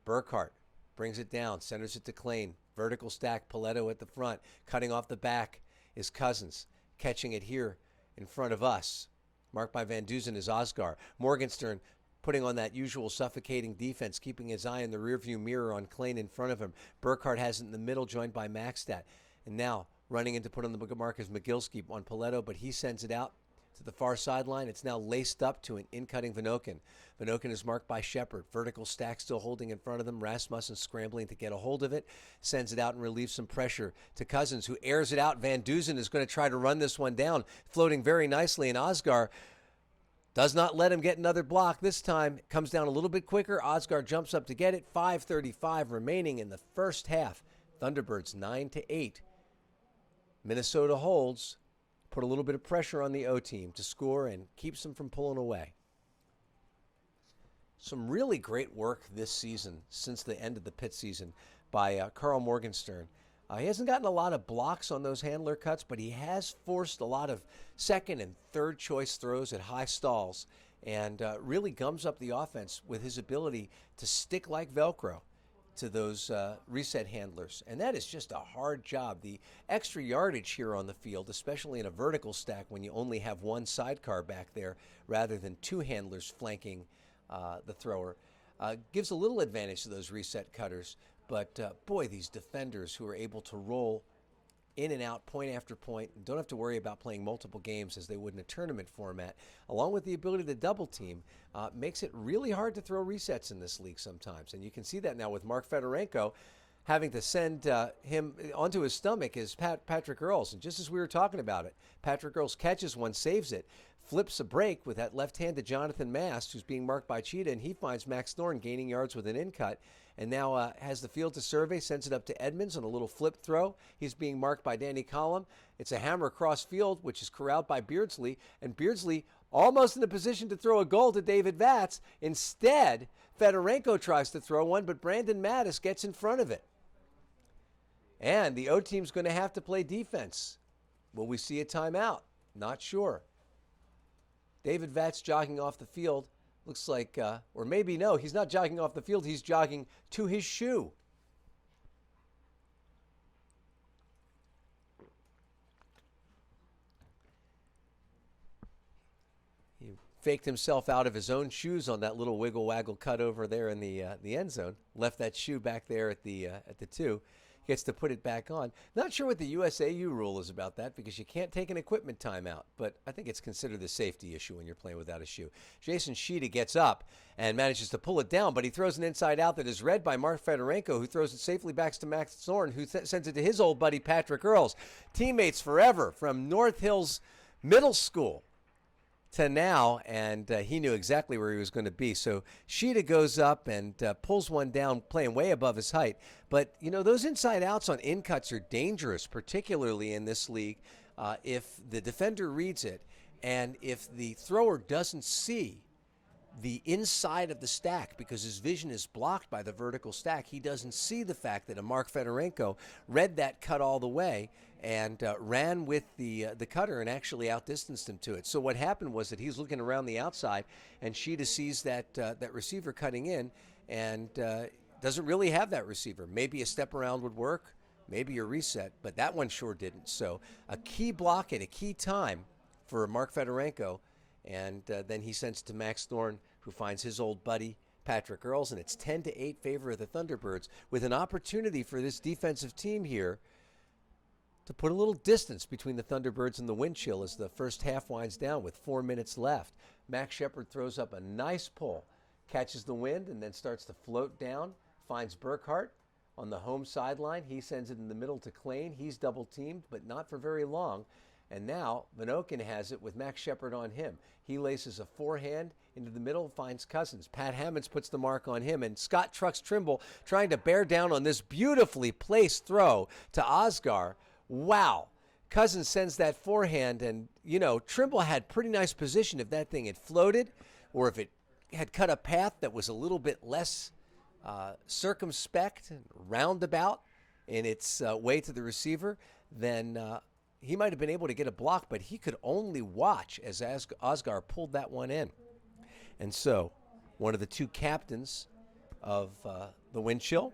Burkhart brings it down, centers it to Klain. Vertical stack, Paletto at the front. Cutting off the back is Cousins. Catching it here in front of us. Marked by Van Dusen is Osgar. Morgenstern putting on that usual suffocating defense, keeping his eye in the rearview mirror on Klain in front of him. Burkhart has it in the middle, joined by Maxtat. And now running in to put on the mark is Mogilski on Paletto, but he sends it out To the far sideline, it's now laced up to an in-cutting Vanoken. Vanoken is marked by Shepard. Vertical stack still holding in front of them. Rasmussen scrambling to get a hold of it. Sends it out and relieves some pressure to Cousins, who airs it out. Van Duzen is going to try to run this one down, floating very nicely. And Osgar does not let him get another block. This time comes down a little bit quicker. Osgar jumps up to get it. 5:35 remaining in the first half. Thunderbirds 9-8. Minnesota holds. Put a little bit of pressure on the O team to score and keeps them from pulling away. Some really great work this season since the end of the Pitt season by Carl Morgenstern. He hasn't gotten a lot of blocks on those handler cuts, but he has forced a lot of second and third choice throws at high stalls and really gums up the offense with his ability to stick like Velcro to those reset handlers. And that is just a hard job. The extra yardage here on the field, especially in a vertical stack when you only have one sidecar back there rather than two handlers flanking the thrower, gives a little advantage to those reset cutters. But boy, these defenders who are able to roll in and out point after point and don't have to worry about playing multiple games as they would in a tournament format, along with the ability to double team, makes it really hard to throw resets in this league sometimes. And you can see that now with Mark Fedorenko having to send him onto his stomach is Patrick Earls. And just as we were talking about it, Patrick Earls catches one, saves it, flips a break with that left hand to Jonathan Mast, who's being marked by Cheetah, and he finds Max Thorne gaining yards with an in-cut. And now has the field to survey, sends it up to Edmonds on a little flip throw. He's being marked by Danny Collum. It's a hammer across field, which is corralled by Beardsley. And Beardsley almost in a position to throw a goal to David Vatz. Instead, Fedorenko tries to throw one, but Brandon Mattis gets in front of it. And the O team's going to have to play defense. Will we see a timeout? Not sure. David Vatz jogging off the field. Looks like, or maybe no, he's not jogging off the field. He's jogging to his shoe. He faked himself out of his own shoes on that little wiggle-waggle cut over there in the end zone. Left that shoe back there at the 2. Gets to put it back on. Not sure what the USAU rule is about that because you can't take an equipment timeout, but I think it's considered a safety issue when you're playing without a shoe. Jason Sheeta gets up and manages to pull it down, but he throws an inside out that is read by Mark Fedorenko, who throws it safely back to Max Thorne, who sends it to his old buddy Patrick Earls. Teammates forever from North Hills Middle School to now, and he knew exactly where he was going to be. So Sheeta goes up and pulls one down, playing way above his height. But, you know, those inside outs on in cuts are dangerous, particularly in this league, if the defender reads it and if the thrower doesn't see the inside of the stack because his vision is blocked by the vertical stack. He doesn't see the fact that a Mark Fedorenko read that cut all the way and ran with the cutter and actually outdistanced him to it. So what happened was that he's looking around the outside, and Sheeta sees that receiver cutting in and doesn't really have that receiver. Maybe a step around would work, maybe a reset, but that one sure didn't. So a key block at a key time for Mark Fedorenko, and then he sends it to Max Thorne, who finds his old buddy Patrick Earls, and it's 10-8 favor of the Thunderbirds, with an opportunity for this defensive team here to put a little distance between the Thunderbirds and the wind chill as the first half winds down with 4 minutes left. Max Shepard throws up a nice pull, catches the wind, and then starts to float down, finds Burkhart on the home sideline. He sends it in the middle to Klain. He's double-teamed, but not for very long. And now Vanoken has it with Max Shepard on him. He laces a forehand into the middle, finds Cousins. Pat Hammonds puts the mark on him, and Scott trucks Trimble trying to bear down on this beautifully placed throw to Osgar. Wow. Cousins sends that forehand, and, you know, Trimble had pretty nice position if that thing had floated or if it had cut a path that was a little bit less circumspect and roundabout in its way to the receiver, then he might have been able to get a block, but he could only watch as Osgar pulled that one in. And so one of the two captains of the wind chill,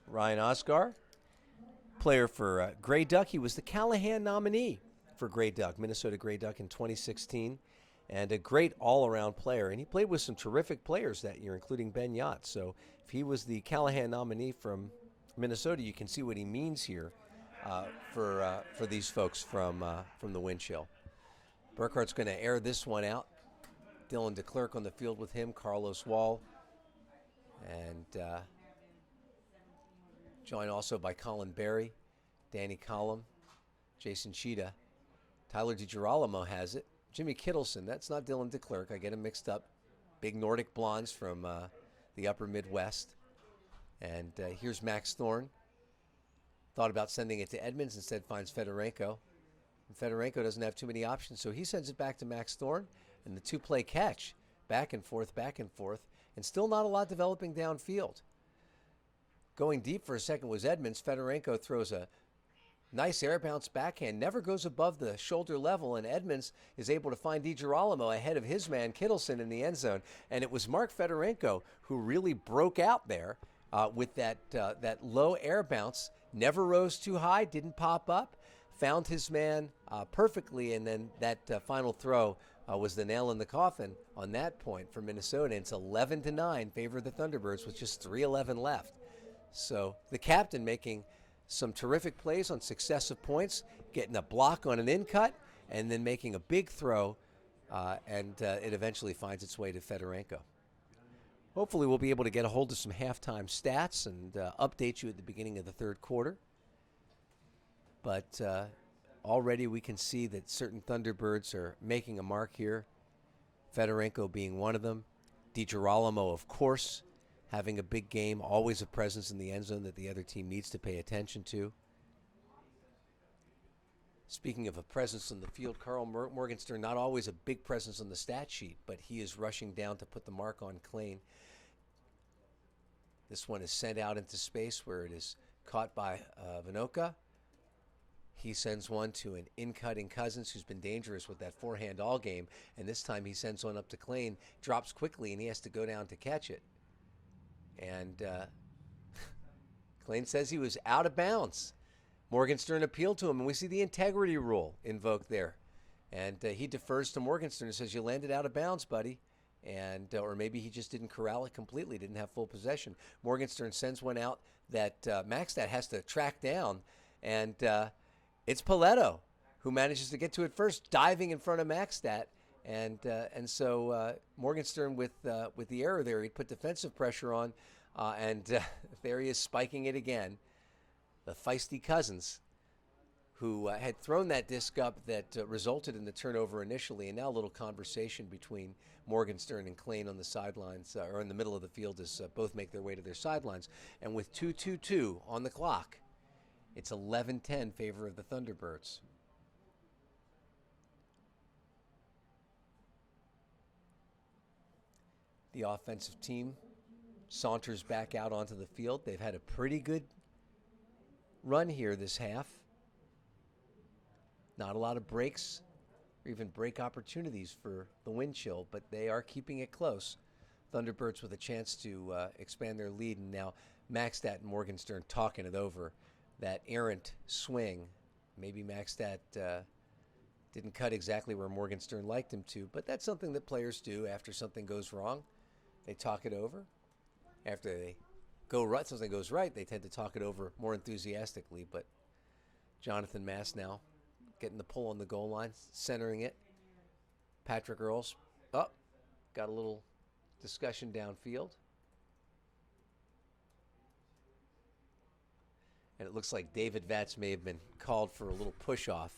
Ryan Osgar, player for Grey Duck. He was the Callahan nominee for Grey Duck, Minnesota Grey Duck in 2016, and a great all-around player. And he played with some terrific players that year, including Ben Yacht. So if he was the Callahan nominee from Minnesota, you can see what he means here for these folks from the wind chill. Burkhart's going to air this one out. Dylan DeClerc on the field with him, Carlos Wall, and joined also by Colin Berry, Danny Collum, Jason Cheetah. Tyler DiGirolamo has it. Jimmy Kittleson, that's not Dylan DeClerc. I get him mixed up. Big Nordic blondes from the upper Midwest. And here's Max Thorne. Thought about sending it to Edmonds, instead finds Fedorenko. And Fedorenko doesn't have too many options, so he sends it back to Max Thorne. And the two-play catch, back and forth, and still not a lot developing downfield. Going deep for a second was Edmonds. Fedorenko throws a nice air bounce backhand, never goes above the shoulder level, and Edmonds is able to find DiGirolamo ahead of his man Kittleson in the end zone. And it was Mark Fedorenko who really broke out there with that low air bounce. Never rose too high, didn't pop up, found his man perfectly, and then that final throw was the nail in the coffin on that point for Minnesota. It's 11-9, favor of the Thunderbirds with just 3:11 left. So the captain making some terrific plays on successive points, getting a block on an in-cut, and then making a big throw, and it eventually finds its way to Fedorenko. Hopefully we'll be able to get a hold of some halftime stats and update you at the beginning of the third quarter. But already we can see that certain Thunderbirds are making a mark here, Fedorenko being one of them. DiGirolamo, of course, having a big game, always a presence in the end zone that the other team needs to pay attention to. Speaking of a presence in the field, Carl Morgenstern, not always a big presence on the stat sheet, but he is rushing down to put the mark on Klein. This one is sent out into space where it is caught by Vinoka. He sends one to an in-cutting Cousins, who's been dangerous with that forehand all game, and this time he sends one up to Klein, drops quickly, and he has to go down to catch it. And Klein says he was out of bounds. Morgenstern appealed to him, and we see the integrity rule invoked there. And he defers to Morgenstern and says, you landed out of bounds, buddy. And or maybe he just didn't corral it completely, didn't have full possession. Morgenstern sends one out that Maxstat has to track down, and it's Paletto who manages to get to it first, diving in front of Maxstat. And so Morgenstern with the error there, he put defensive pressure on, and there he is spiking it again. The feisty Cousins, who had thrown that disc up that resulted in the turnover initially, and now a little conversation between Morgenstern and Klein on the sidelines, or in the middle of the field, as both make their way to their sidelines. And with 2:22 on the clock, it's 11-10 favor of the Thunderbirds. The offensive team saunters back out onto the field. They've had a pretty good run here this half. Not a lot of breaks or even break opportunities for the wind chill, but they are keeping it close. Thunderbirds with a chance to expand their lead, and now Maxstat and Morgenstern talking it over. That errant swing, maybe Maxstat didn't cut exactly where Morgenstern liked him to, but that's something that players do after something goes wrong. They talk it over. After they go right, something goes right, they tend to talk it over more enthusiastically. But Jonathan Mass now getting the pull on the goal line, centering it. Patrick Earls, got a little discussion downfield. And it looks like David Vatz may have been called for a little push-off.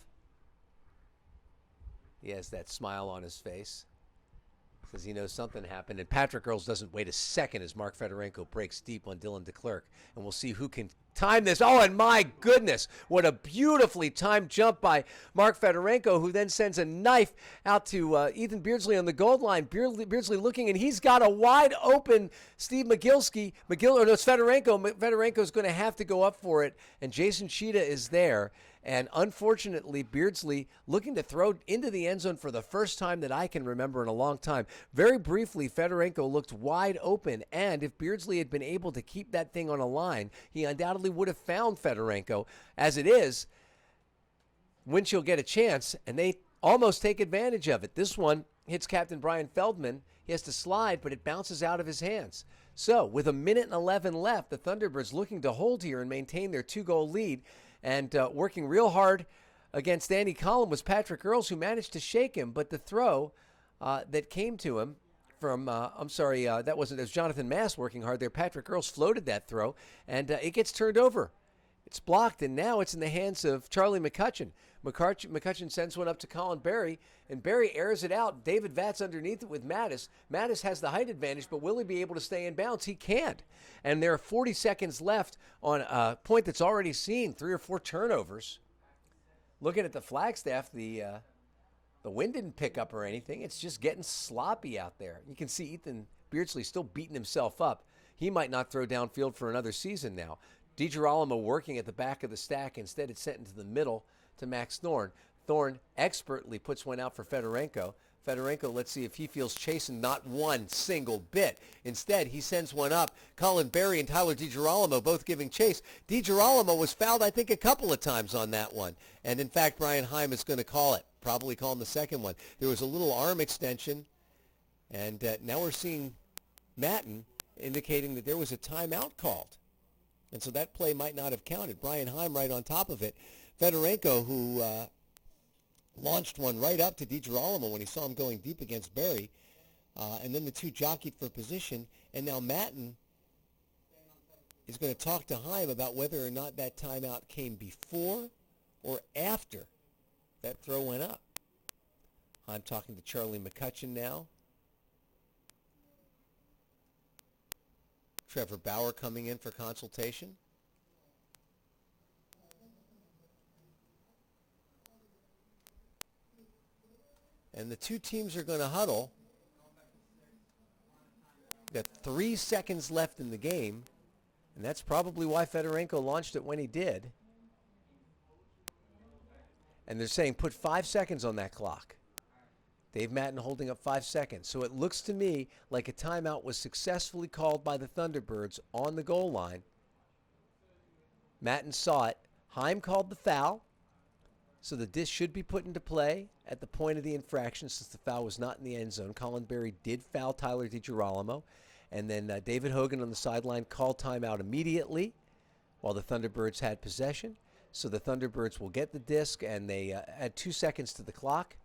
He has that smile on his face. Says he knows something happened. And Patrick Earls doesn't wait a second as Mark Fedorenko breaks deep on Dylan DeClerc. And we'll see who can time this. Oh, and my goodness, what a beautifully timed jump by Mark Fedorenko, who then sends a knife out to Ethan Beardsley on the goal line. Beardsley looking, and he's got a wide open Steve Magilski. It's Fedorenko. Fedorenko's going to have to go up for it, and Jason Cheetah is there. And unfortunately, Beardsley looking to throw into the end zone for the first time that I can remember in a long time. Very briefly, Fedorenko looked wide open, and if Beardsley had been able to keep that thing on a line, he undoubtedly would have found Fedorenko. As it is, Winchell get a chance, and they almost take advantage of it. This one hits Captain Brian Feldman. He has to slide, but it bounces out of his hands. So, with 1:11 left, the Thunderbirds looking to hold here and maintain their 2-goal lead. And working real hard against Andy Collin was Patrick Earls, who managed to shake him, but the throw that came to him from, that wasn't, it was Jonathan Mass working hard there. Patrick Earls floated that throw, and it gets turned over. It's blocked, and now it's in the hands of Charlie McCutcheon. McCutcheon sends one up to Colin Berry, and Berry airs it out. David Vat's underneath it with Mattis. Mattis has the height advantage, but will he be able to stay in bounds? He can't. And there are 40 seconds left on a point that's already seen 3 or 4 turnovers. Looking at the Flagstaff, the wind didn't pick up or anything. It's just getting sloppy out there. You can see Ethan Beardsley still beating himself up. He might not throw downfield for another season now. DiGirolamo working at the back of the stack. Instead, it's sent into the middle to Max Thorne. Thorne expertly puts one out for Fedorenko. Fedorenko, let's see if he feels chasing not one single bit. Instead, he sends one up. Colin Berry and Tyler DiGirolamo both giving chase. DiGirolamo was fouled, I think, a couple of times on that one. And, in fact, Brian Heim is going to call it, probably call him the second one. There was a little arm extension, and now we're seeing Matten indicating that there was a timeout called. And so that play might not have counted. Brian Heim right on top of it. Fedorenko, who launched one right up to DiGirolamo when he saw him going deep against Berry. And then the two jockeyed for position. And now Matten is going to talk to Heim about whether or not that timeout came before or after that throw went up. I'm talking to Charlie McCutcheon now. Trevor Bauer coming in for consultation. And the two teams are going to huddle. Got 3 seconds left in the game, and that's probably why Fedorenko launched it when he did. And they're saying put 5 seconds on that clock. Dave Matten holding up 5 seconds. So it looks to me like a timeout was successfully called by the Thunderbirds on the goal line. Matten saw it. Heim called the foul. So the dish should be put into play at the point of the infraction since the foul was not in the end zone. Colin Berry did foul Tyler DiGirolamo. And then David Hogan on the sideline called timeout immediately while the Thunderbirds had possession. So the Thunderbirds will get the disc, and they add 2 seconds to the clock.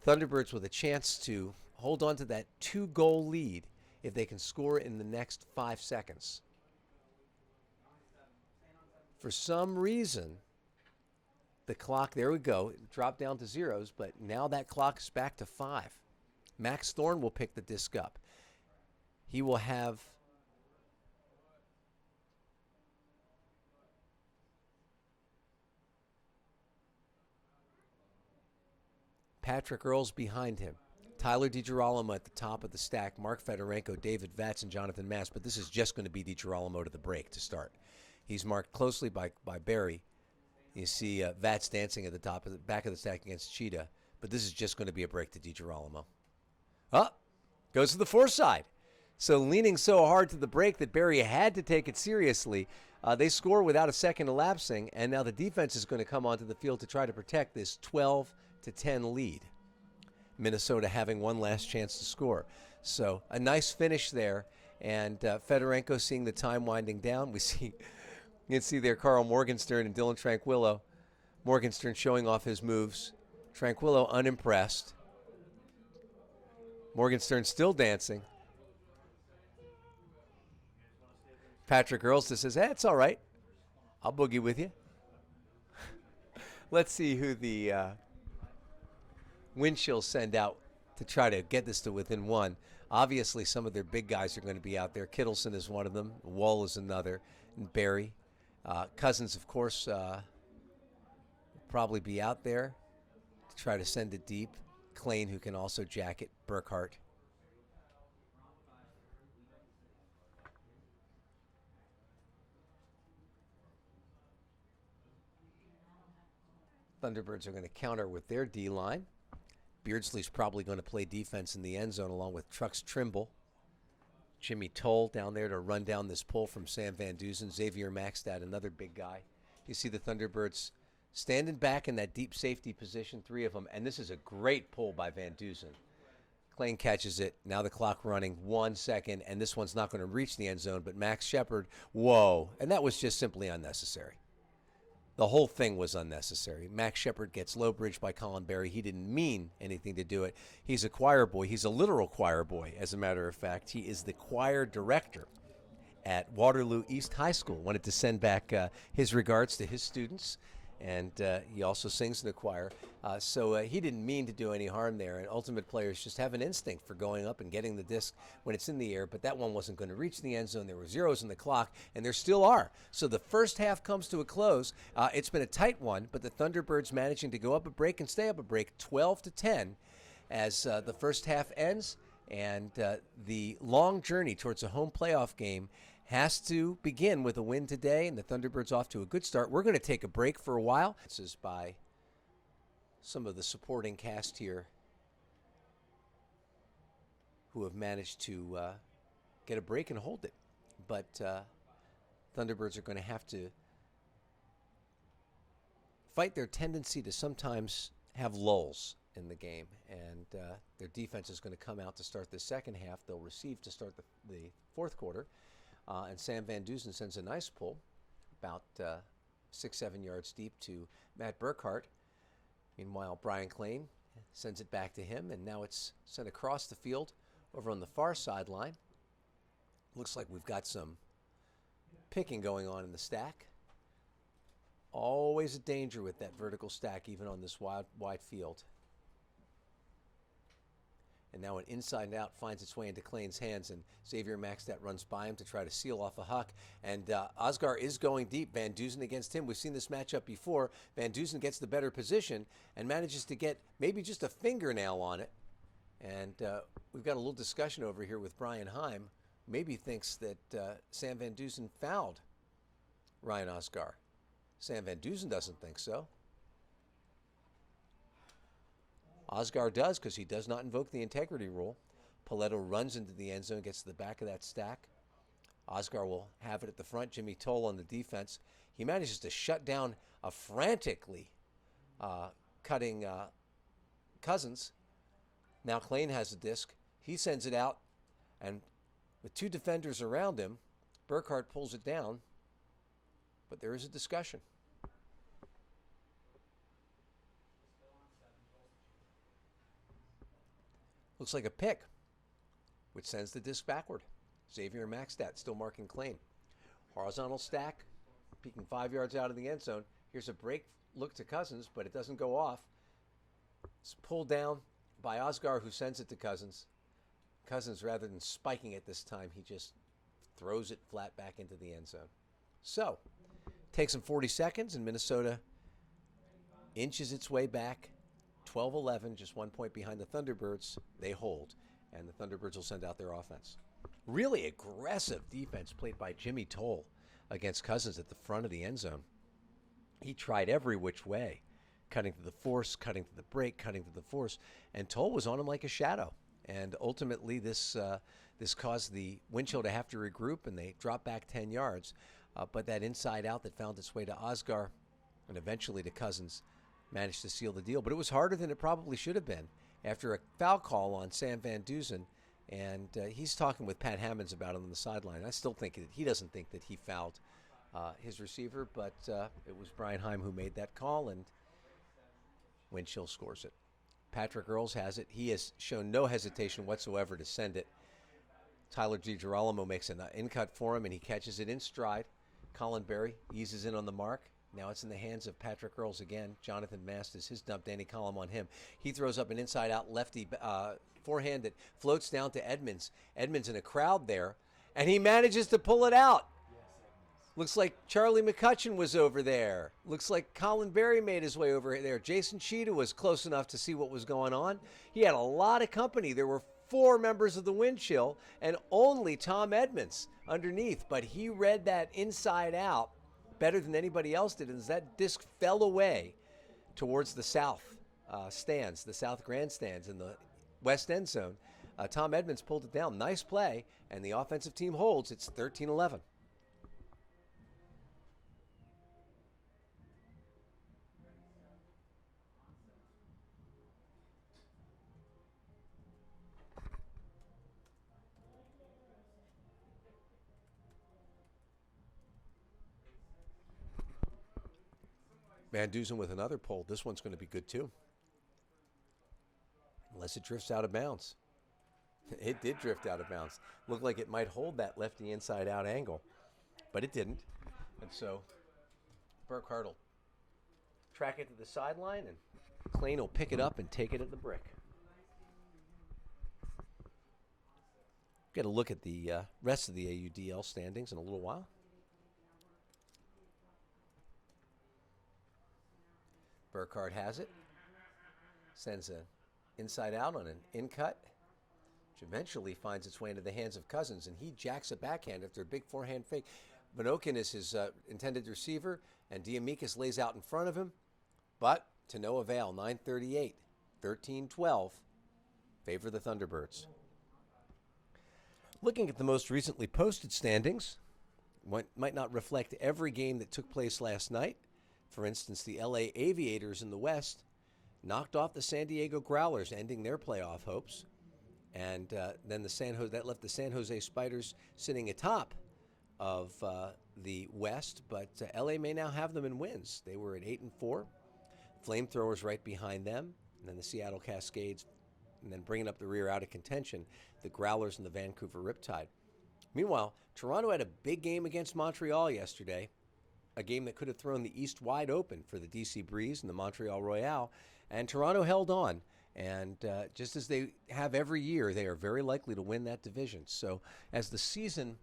Thunderbirds with a chance to hold on to that 2-goal lead if they can score in the next 5 seconds. For some reason, the clock, there we go, it dropped down to zeros, but now that clock is back to 5. Max Thorne will pick the disc up. He will have Patrick Earls behind him. Tyler DiGirolamo at the top of the stack. Mark Fedorenko, David Vatz, and Jonathan Mass. But this is just going to be DiGirolamo to the break to start. He's marked closely by Berry. You see Vatz dancing at the top of the back of the stack against Cheetah. But this is just going to be a break to DiGirolamo. Goes to the foreside. So leaning so hard to the break that Berry had to take it seriously. They score without a second elapsing, and now the defense is going to come onto the field to try to protect this 12-10 lead. Minnesota having one last chance to score. So a nice finish there, and Fedorenko seeing the time winding down. You can see there Carl Morgenstern and Dylan Tranquillo. Morgenstern showing off his moves. Tranquillo unimpressed. Morgenstern still dancing. Patrick Earls says, hey, it's all right. I'll boogie with you. Let's see who the Windchills send out to try to get this to within one. Obviously, some of their big guys are going to be out there. Kittleson is one of them. Wall is another. And Berry. Cousins, of course, will probably be out there to try to send it deep. Klain, who can also jack it. Burkhart. Thunderbirds are going to counter with their D-line. Beardsley's probably going to play defense in the end zone along with Trucks Trimble. Jimmy Toll down there to run down this pull from Sam Van Dusen. Xavier Maxtad, another big guy. You see the Thunderbirds standing back in that deep safety position, 3 of them. And this is a great pull by Van Dusen. Klain catches it. Now the clock running 1 second, and this one's not going to reach the end zone, but Max Shepard, whoa. And that was just simply unnecessary. the whole thing was unnecessary. Max Shepard gets low bridge by Colin Berry. He didn't mean anything to do it. He's a choir boy. He's a literal choir boy, as a matter of fact. He is the choir director at Waterloo East High School. Wanted to send back his regards to his students, and he also sings in the choir. So he didn't mean to do any harm there, and ultimate players just have an instinct for going up and getting the disc when it's in the air, but that one wasn't going to reach the end zone. There were zeros in the clock, and there still are. So the first half comes to a close. It's been a tight one, but the Thunderbirds managing to go up a break and stay up a break, 12-10, as the first half ends, and the long journey towards a home playoff game has to begin with a win today, and the Thunderbirds off to a good start. We're going to take a break for a while. This is by some of the supporting cast here who have managed to get a break and hold it. But Thunderbirds are going to have to fight their tendency to sometimes have lulls in the game, and their defense is going to come out to start the second half. They'll receive to start the fourth quarter. And Sam Van Dusen sends a nice pull, about 6-7 yards deep to Matt Burkhart. Meanwhile, Brian Klain sends it back to him, and now it's sent across the field over on the far sideline. Looks like we've got some picking going on in the stack. Always a danger with that vertical stack, even on this wide field. And now an inside and out finds its way into Klain's hands, and Xavier Maxtat runs by him to try to seal off a huck. And Osgar is going deep. Van Dusen against him. We've seen this matchup before. Van Dusen gets the better position and manages to get maybe just a fingernail on it. And we've got a little discussion over here with Brian Heim. Maybe thinks that Sam Van Dusen fouled Ryan Osgar. Sam Van Dusen doesn't think so. Osgar does, because he does not invoke the integrity rule. Paletto runs into the end zone, gets to the back of that stack. Osgar will have it at the front. Jimmy Toll on the defense. He manages to shut down a frantically cutting Cousins. Now Klain has the disc. He sends it out, and with two defenders around him, Burkhart pulls it down, but there is a discussion. Looks like a pick, which sends the disc backward. Xavier Maxtat still marking Klain. Horizontal stack, peeking 5 yards out of the end zone. Here's a break look to Cousins, but it doesn't go off. It's pulled down by Osgar, who sends it to Cousins. Cousins, rather than spiking it this time, he just throws it flat back into the end zone. So, takes him 40 seconds, and Minnesota inches its way back. 12-11, just 1 point behind the Thunderbirds. They hold, and the Thunderbirds will send out their offense. Really aggressive defense played by Jimmy Toll against Cousins at the front of the end zone. He tried every which way, cutting to the force, cutting to the break, cutting to the force, and Toll was on him like a shadow. And ultimately, this caused the wind chill to have to regroup, and they dropped back 10 yards. But that inside out that found its way to Osgar and eventually to Cousins managed to seal the deal. But it was harder than it probably should have been after a foul call on Sam Van Dusen. And he's talking with Pat Hammonds about it on the sideline. I still think that he doesn't think that he fouled his receiver, but it was Brian Heim who made that call, and Winchell scores it. Patrick Earls has it. He has shown no hesitation whatsoever to send it. Tyler DiGirolamo makes an in-cut for him, and he catches it in stride. Colin Berry eases in on the mark. Now it's in the hands of Patrick Earls again. Jonathan Mast his dump Danny Collum on him. He throws up an inside-out lefty forehand that floats down to Edmonds. Edmonds in a crowd there, and he manages to pull it out. Looks like Charlie McCutcheon was over there. Looks like Colin Berry made his way over there. Jason Cheetah was close enough to see what was going on. He had a lot of company. There were 4 members of the wind chill and only Tom Edmonds underneath, but he read that inside out better than anybody else did, and as that disc fell away towards the south stands, the south grandstands in the west end zone, Tom Edmonds pulled it down. Nice play, and the offensive team holds. It's 13-11. Van Dusen with another pull. This one's going to be good too. Unless it drifts out of bounds. It did drift out of bounds. Looked like it might hold that lefty inside out angle, but it didn't. And so Burkhardt will track it to the sideline, and Klein will pick it up and take it at the brick. Get a look at the rest of the AUDL standings in a little while. Burkhardt has it. Sends an inside out on an in cut, which eventually finds its way into the hands of Cousins, and he jacks a backhand after a big forehand fake. Vanokin is his intended receiver, and Diamikis lays out in front of him, but to no avail. 9:38, 13-12, favor the Thunderbirds. Looking at the most recently posted standings, might not reflect every game that took place last night. For instance, the LA Aviators in the West knocked off the San Diego Growlers, ending their playoff hopes. And then that left the San Jose Spiders sitting atop of the West, but LA may now have them in wins. They were at 8-4. FlameThrowers right behind them, and then the Seattle Cascades, and then bringing up the rear out of contention, the Growlers and the Vancouver Riptide. Meanwhile, Toronto had a big game against Montreal yesterday, a game that could have thrown the East wide open for the DC Breeze and the Montreal Royale, and Toronto held on. And just as they have every year, they are very likely to win that division. So as the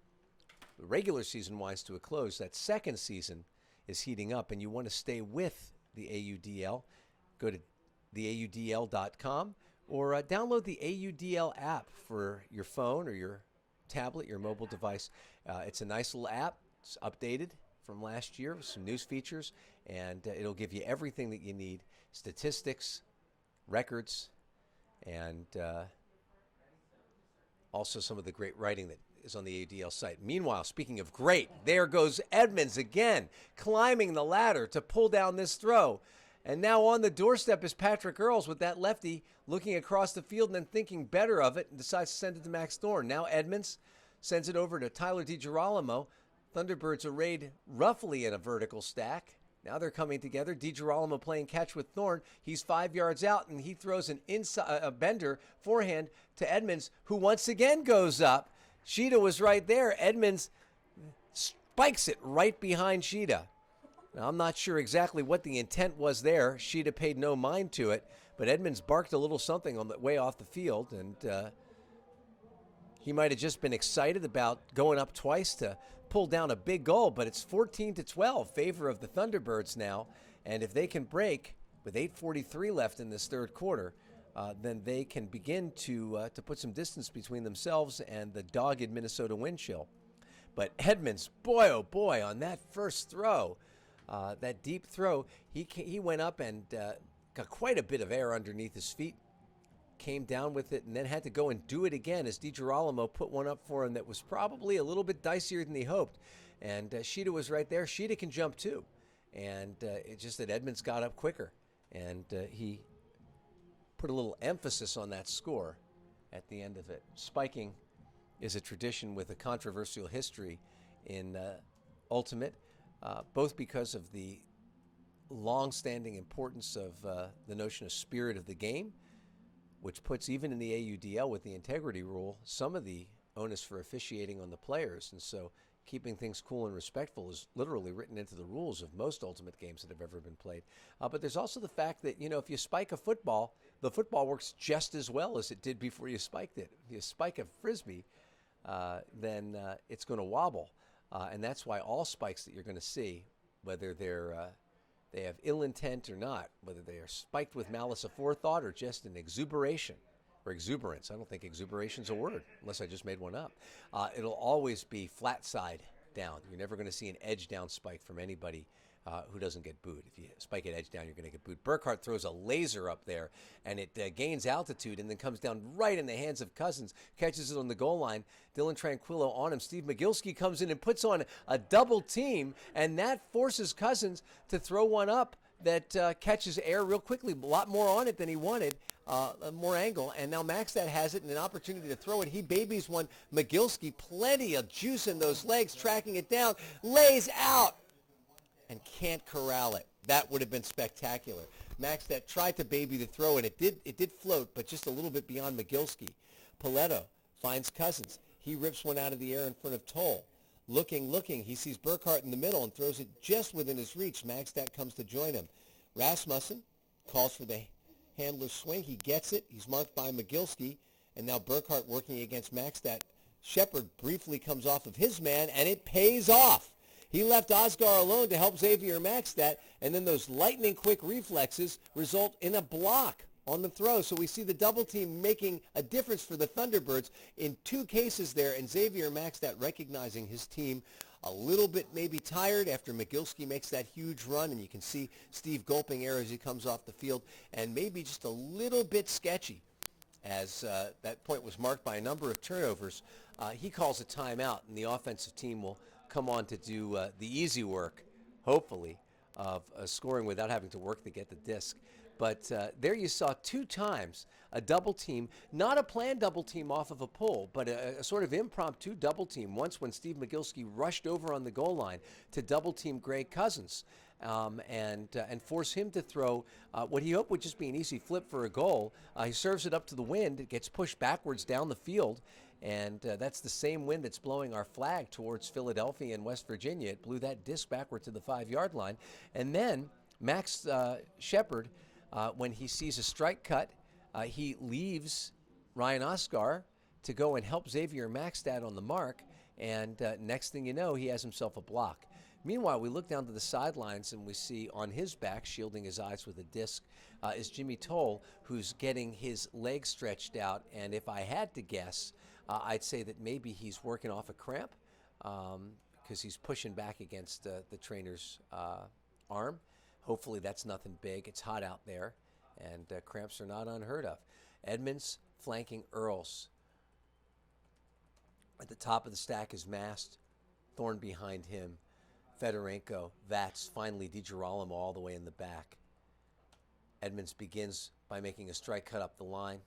regular season winds to a close, that second season is heating up, and you want to stay with the AUDL. Go to theaudl.com or download the AUDL app for your phone or your tablet, your mobile device. It's a nice little app. It's updated from last year with some news features, and it'll give you everything that you need: statistics, records, and also some of the great writing that is on the AUDL site. Meanwhile, speaking of great, there goes Edmonds again, climbing the ladder to pull down this throw. And now on the doorstep is Patrick Earls with that lefty looking across the field and then thinking better of it and decides to send it to Max Thorne. Now Edmonds sends it over to Tyler DiGirolamo. Thunderbirds arrayed roughly in a vertical stack. Now they're coming together. DiGirolamo playing catch with Thorne. He's 5 yards out, and he throws an a bender forehand to Edmonds, who once again goes up. Sheeta was right there. Edmonds spikes it right behind Sheeta. Now, I'm not sure exactly what the intent was there. Sheeta paid no mind to it, but Edmonds barked a little something on the way off the field, and he might have just been excited about going up twice to pull down a big goal, but it's 14-12, favor of the Thunderbirds now, and if they can break with 8:43 left in this third quarter, then they can begin to put some distance between themselves and the dogged Minnesota wind chill. But Edmonds, boy, oh boy, on that first throw, that deep throw, he went up and got quite a bit of air underneath his feet, came down with it, and then had to go and do it again as DiGirolamo put one up for him that was probably a little bit dicier than he hoped. And Sheeta was right there. Sheeta can jump too. And it's just that Edmonds got up quicker. And he put a little emphasis on that score at the end of it. Spiking is a tradition with a controversial history in Ultimate, both because of the long-standing importance of the notion of spirit of the game, which puts even in the AUDL with the integrity rule some of the onus for officiating on the players. And so keeping things cool and respectful is literally written into the rules of most Ultimate games that have ever been played. But there's also the fact that, if you spike a football, the football works just as well as it did before you spiked it. If you spike a Frisbee, then it's going to wobble. And that's why all spikes that you're going to see, whether they have ill intent or not, whether they are spiked with malice aforethought or just an exuberation or exuberance. I don't think exuberation's a word, unless I just made one up. It'll always be flat side down. You're never going to see an edge down spike from anybody who doesn't get booed. If you spike it edge down, you're going to get booed. Burkhardt throws a laser up there, and it gains altitude and then comes down right in the hands of Cousins, catches it on the goal line. Dylan Tranquillo on him. Steve Magilski comes in and puts on a double team, and that forces Cousins to throw one up that catches air real quickly. A lot more on it than he wanted, more angle. And now Maxstad has it and an opportunity to throw it. He babies one. Magilski, plenty of juice in those legs, tracking it down, lays out, and can't corral it. That would have been spectacular. Maxtat tried to baby the throw, and it did float, but just a little bit beyond Mogilski. Paletto finds Cousins. He rips one out of the air in front of Toll. Looking. He sees Burkhart in the middle and throws it just within his reach. Maxtat comes to join him. Rasmussen calls for the handler's swing. He gets it. He's marked by Mogilski, and now Burkhart working against Maxtat. Shepard briefly comes off of his man, and it pays off. He left Osgar alone to help Xavier Maxtat, and then those lightning-quick reflexes result in a block on the throw. So we see the double team making a difference for the Thunderbirds in two cases there, and Xavier Maxtat recognizing his team a little bit maybe tired after Mogilski makes that huge run, and you can see Steve gulping air as he comes off the field, and maybe just a little bit sketchy as that point was marked by a number of turnovers. He calls a timeout, and the offensive team will come on to do the easy work, hopefully, of scoring without having to work to get the disc. But there you saw two times a double team, not a planned double team off of a pull, but a sort of impromptu double team. Once when Steve Mogilski rushed over on the goal line to double team Greg Cousins and force him to throw what he hoped would just be an easy flip for a goal. He serves it up to the wind. It gets pushed backwards down the field. And that's the same wind that's blowing our flag towards Philadelphia and West Virginia. It blew that disc backward to the 5-yard line. And then Max Shepard, when he sees a strike cut, he leaves Ryan Oscar to go and help Xavier Maxtat on the mark. And next thing you know, he has himself a block. Meanwhile, we look down to the sidelines and we see on his back, shielding his eyes with a disc, is Jimmy Toll, who's getting his legs stretched out. And if I had to guess, I'd say that maybe he's working off a cramp because he's pushing back against the trainer's arm. Hopefully that's nothing big. It's hot out there, and cramps are not unheard of. Edmonds flanking Earls. At the top of the stack is Mast. Thorne behind him. Fedorenko, Vats, finally DiGirolamo all the way in the back. Edmonds begins by making a strike cut up the line.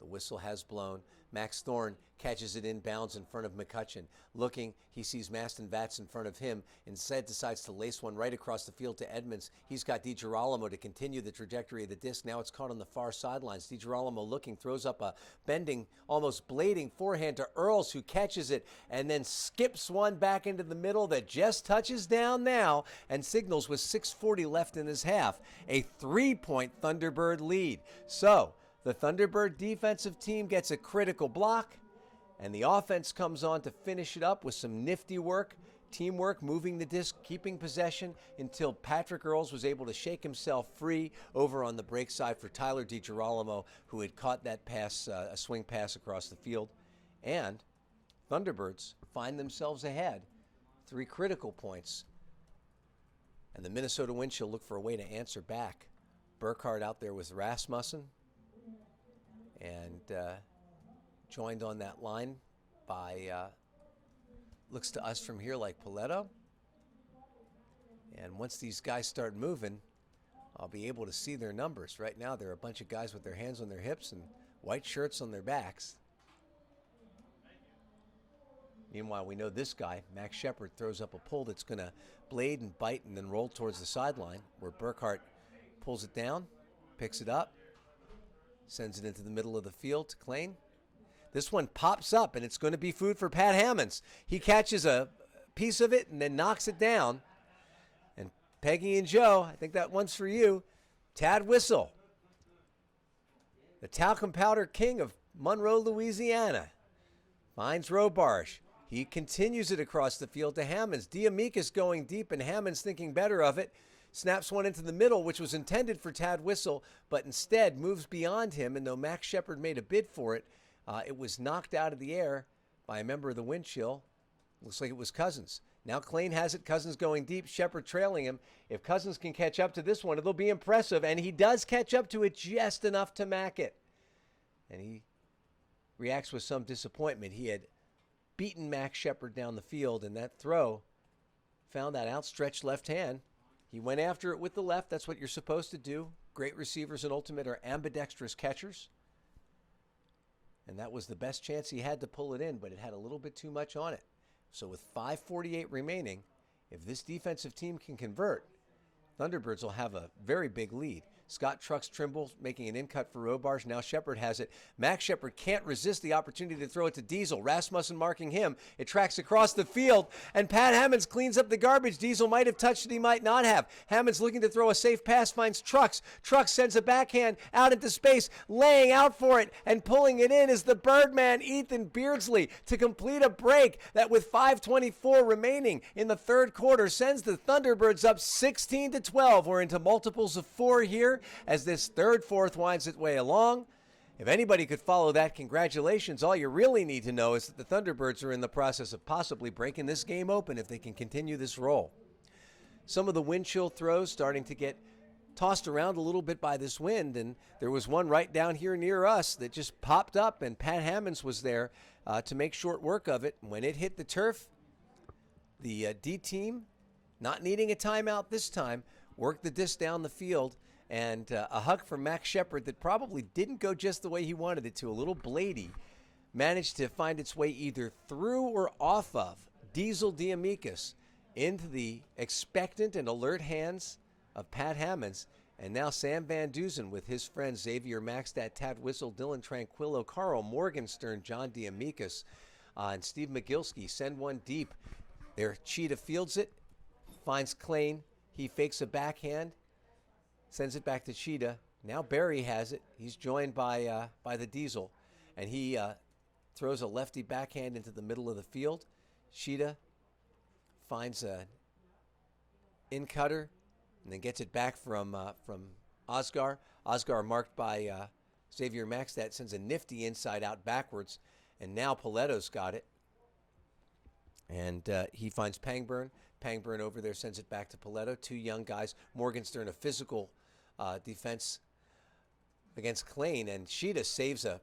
The whistle has blown. Max Thorne catches it inbounds in front of McCutcheon. Looking, he sees Mast and Vats in front of him. Instead, decides to lace one right across the field to Edmonds. He's got DiGirolamo to continue the trajectory of the disc. Now it's caught on the far sidelines. DiGirolamo looking, throws up a bending, almost blading forehand to Earls, who catches it and then skips one back into the middle that just touches down now and signals with 6:40 left in his half. A 3-point Thunderbird lead. So the Thunderbird defensive team gets a critical block, and the offense comes on to finish it up with some nifty work, teamwork, moving the disc, keeping possession until Patrick Earls was able to shake himself free over on the break side for Tyler DiGirolamo, who had caught that pass, a swing pass across the field. And Thunderbirds find themselves ahead, 3 critical points. And the Minnesota Wind will look for a way to answer back. Burkhart out there with Rasmussen, and joined on that line by, looks to us from here like Paletto. And once these guys start moving, I'll be able to see their numbers. Right now, there are a bunch of guys with their hands on their hips and white shirts on their backs. Meanwhile, we know this guy, Max Shepard, throws up a pull that's going to blade and bite and then roll towards the sideline, where Burkhart pulls it down, picks it up, sends it into the middle of the field to Klein. This one pops up, and it's going to be food for Pat Hammonds. He catches a piece of it and then knocks it down. And Peggy and Joe, I think that one's for you. Tad Whistle, the talcum powder king of Monroe, Louisiana, finds Robarge. He continues it across the field to Hammonds. Diamikis going deep, and Hammonds thinking better of it. Snaps one into the middle, which was intended for Tad Whistle, but instead moves beyond him. And though Max Shepard made a bid for it, it was knocked out of the air by a member of the Wind Chill. Looks like it was Cousins. Now Klein has it. Cousins going deep. Shepard trailing him. If Cousins can catch up to this one, it'll be impressive. And he does catch up to it just enough to mack it. And he reacts with some disappointment. He had beaten Max Shepard down the field, and that throw found that outstretched left hand. He went after it with the left. That's what you're supposed to do. Great receivers in Ultimate are ambidextrous catchers. And that was the best chance he had to pull it in, but it had a little bit too much on it. So with 5:48 remaining, if this defensive team can convert, Thunderbirds will have a very big lead. Scott trucks Trimble, making an in-cut for Robarge. Now Shepard has it. Max Shepard can't resist the opportunity to throw it to Diesel. Rasmussen marking him. It tracks across the field, and Pat Hammonds cleans up the garbage. Diesel might have touched it, he might not have. Hammonds looking to throw a safe pass, finds Trucks. Trucks sends a backhand out into space, laying out for it, and pulling it in is the Birdman, Ethan Beardsley, to complete a break that with 5:24 remaining in the third quarter sends the Thunderbirds up 16-12. We're into multiples of 4 here as this fourth winds its way along. If anybody could follow that, congratulations. All you really need to know is that the Thunderbirds are in the process of possibly breaking this game open if they can continue this roll. Some of the wind chill throws starting to get tossed around a little bit by this wind, and there was one right down here near us that just popped up, and Pat Hammonds was there to make short work of it. When it hit the turf, the D team, not needing a timeout this time, worked the disc down the field. And a hug from Max Shepard that probably didn't go just the way he wanted it to. A little bladey managed to find its way either through or off of Diesel Diamikis into the expectant and alert hands of Pat Hammonds. And now Sam Van Dusen with his friends Xavier Maxtat, Tad Whistle, Dylan Tranquillo, Carl Morgenstern, John Diamikis, and Steve McGilsky send one deep. There, Cheetah fields it, finds Klein. He fakes a backhand. Sends it back to Cheetah. Now Barry has it. He's joined by the Diesel. And he throws a lefty backhand into the middle of the field. Cheetah finds an in-cutter and then gets it back from Osgar. Osgar marked by Xavier Maxtat sends a nifty inside out backwards. And now Paletto's got it. And he finds Pangburn. Pangburn over there sends it back to Paletto. Two young guys. Morgenstern, a physical defense against Klein, and Cheetah saves a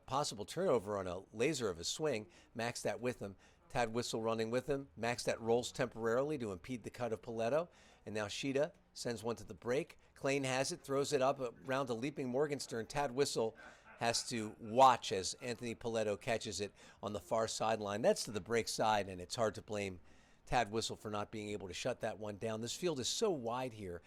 possible turnover on a laser of a swing. Maxtat with him. Tad Whistle running with him. Maxtat rolls temporarily to impede the cut of Paletto, and now Cheetah sends one to the break. Klein has it, throws it up around a leaping Morgenstern. Tad Whistle has to watch as Anthony Paletto catches it on the far sideline. That's to the break side, and it's hard to blame Tad Whistle for not being able to shut that one down. This field is so wide here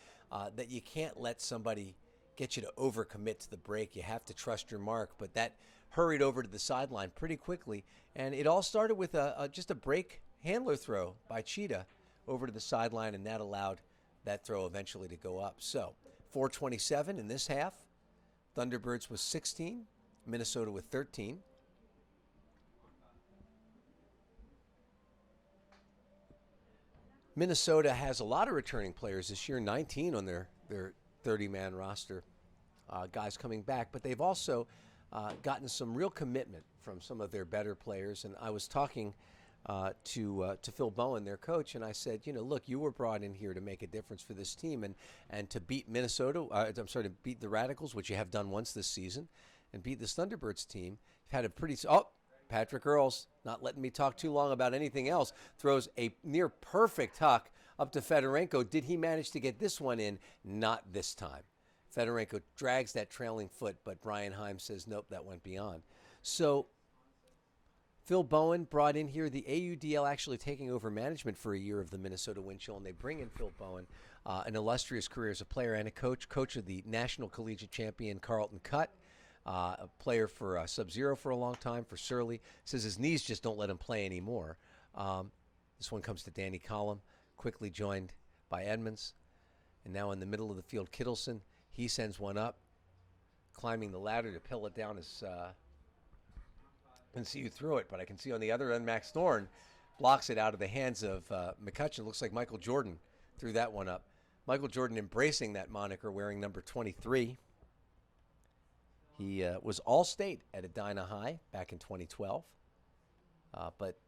that you can't let somebody get you to overcommit to the break. You have to trust your mark, but that hurried over to the sideline pretty quickly, and it all started with just a break handler throw by Cheetah over to the sideline, and that allowed that throw eventually to go up. So 4:27 in this half. Thunderbirds with 16, Minnesota with 13. Minnesota has a lot of returning players this year, 19 on their 30-man roster, guys coming back. But they've also gotten some real commitment from some of their better players. And I was talking to Phil Bowen, their coach, and I said, look, you were brought in here to make a difference for this team and to beat to beat the Radicals, which you have done once this season, and beat this Thunderbirds team. You've had a pretty... Patrick Earls, not letting me talk too long about anything else, throws a near perfect huck up to Fedorenko. Did he manage to get this one in? Not this time. Fedorenko drags that trailing foot, but Brian Heim says, nope, that went beyond. So Phil Bowen brought in here the AUDL actually taking over management for a year of the Minnesota Wind Chill, and they bring in Phil Bowen, an illustrious career as a player and a coach of the National Collegiate Champion Carlton Cutt. A player for Sub-Zero for a long time, for Surly. Says his knees just don't let him play anymore. This one comes to Danny Collum, quickly joined by Edmonds. And now in the middle of the field, Kittleson. He sends one up, climbing the ladder to pill it down. I can see who threw it, but I can see on the other end, Max Thorne blocks it out of the hands of McCutcheon. Looks like Michael Jordan threw that one up. Michael Jordan embracing that moniker, wearing number 23. He was All-State at Edina High back in 2012, but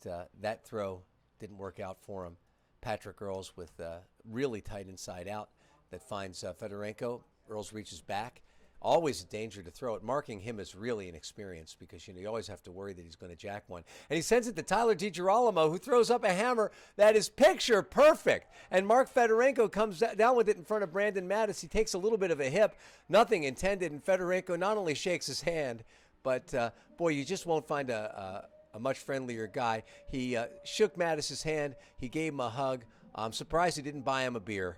that throw didn't work out for him. Patrick Earls with really tight inside out that finds Fedorenko. Earls reaches back. Always a danger to throw it. Marking him is really inexperienced because you always have to worry that he's going to jack one. And he sends it to Tyler DiGirolamo, who throws up a hammer that is picture perfect. And Mark Fedorenko comes down with it in front of Brandon Mattis. He takes a little bit of a hip, nothing intended, and Fedorenko not only shakes his hand, but boy, you just won't find a much friendlier guy. He shook Mattis's hand. He gave him a hug. I'm surprised he didn't buy him a beer.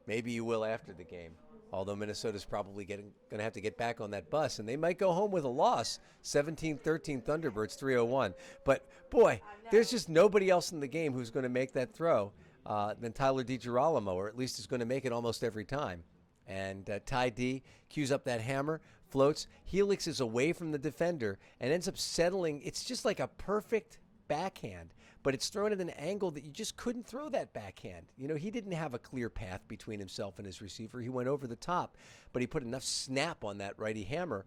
Maybe you will after the game. Although Minnesota's probably going to have to get back on that bus, and they might go home with a loss. 17-13 Thunderbirds, 301. But, boy, there's just nobody else in the game who's going to make that throw than Tyler DiGirolamo, or at least is going to make it almost every time. And Ty D cues up that hammer, floats. Helix is away from the defender and ends up settling. It's just like a perfect backhand, but it's thrown at an angle that you just couldn't throw that backhand. You know, he didn't have a clear path between himself and his receiver. He went over the top, but he put enough snap on that righty hammer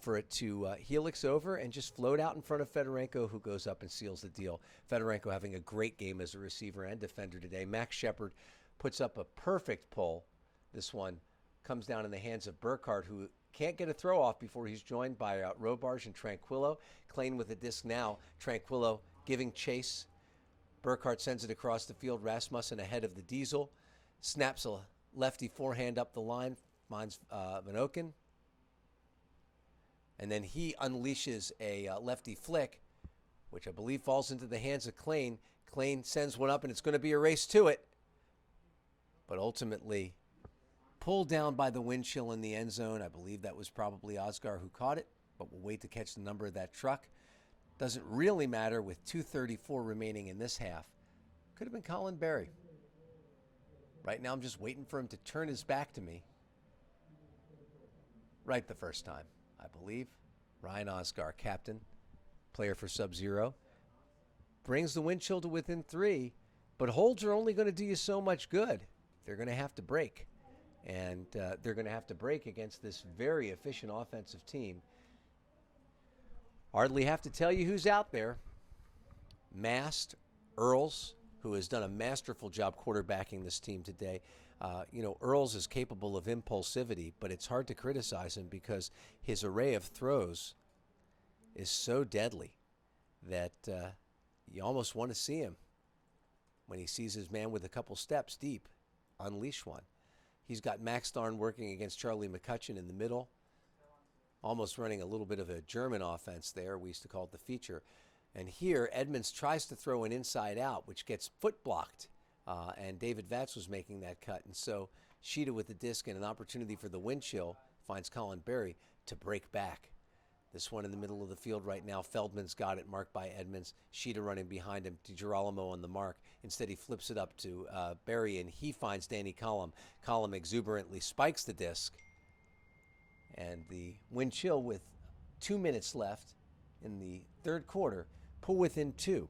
for it to helix over and just float out in front of Fedorenko, who goes up and seals the deal. Fedorenko having a great game as a receiver and defender today. Max Shepard puts up a perfect pull. This one comes down in the hands of Burkhardt, who can't get a throw off before he's joined by Robarge and Tranquillo. Klein with the disc now. Tranquillo giving chase. Burkhardt sends it across the field. Rasmussen ahead of the Diesel. Snaps a lefty forehand up the line. Finds Van Oken. And then he unleashes a lefty flick, which I believe falls into the hands of Klein. Klein sends one up, and it's going to be a race to it. But ultimately pulled down by the wind chill in the end zone. I believe that was probably Oscar who caught it, but we'll wait to catch the number of that truck. Doesn't really matter with 2:34 remaining in this half. Could have been Colin Berry. Right now I'm just waiting for him to turn his back to me. Right the first time, I believe. Ryan Oscar, captain, player for Sub-Zero. Brings the wind chill to within 3, but holds are only going to do you so much good. They're going to have to break. And they're going to have to break against this very efficient offensive team. Hardly have to tell you who's out there. Mast, Earls, who has done a masterful job quarterbacking this team today. Earls is capable of impulsivity, but it's hard to criticize him because his array of throws is so deadly that you almost want to see him. When he sees his man with a couple steps deep, unleash one. He's got Max Darn working against Charlie McCutcheon in the middle, almost running a little bit of a German offense there. We used to call it the feature. And here, Edmonds tries to throw an inside out, which gets foot blocked. And David Vatz was making that cut. And so Sheeta with the disc and an opportunity for the wind chill finds Colin Berry to break back. This one in the middle of the field right now. Feldman's got it, marked by Edmonds. Sheeta running behind him. DiGirolamo on the mark. Instead, he flips it up to Berry, and he finds Danny Collum. Collum exuberantly spikes the disc. And the wind chill with 2 minutes left in the third quarter pull within 2.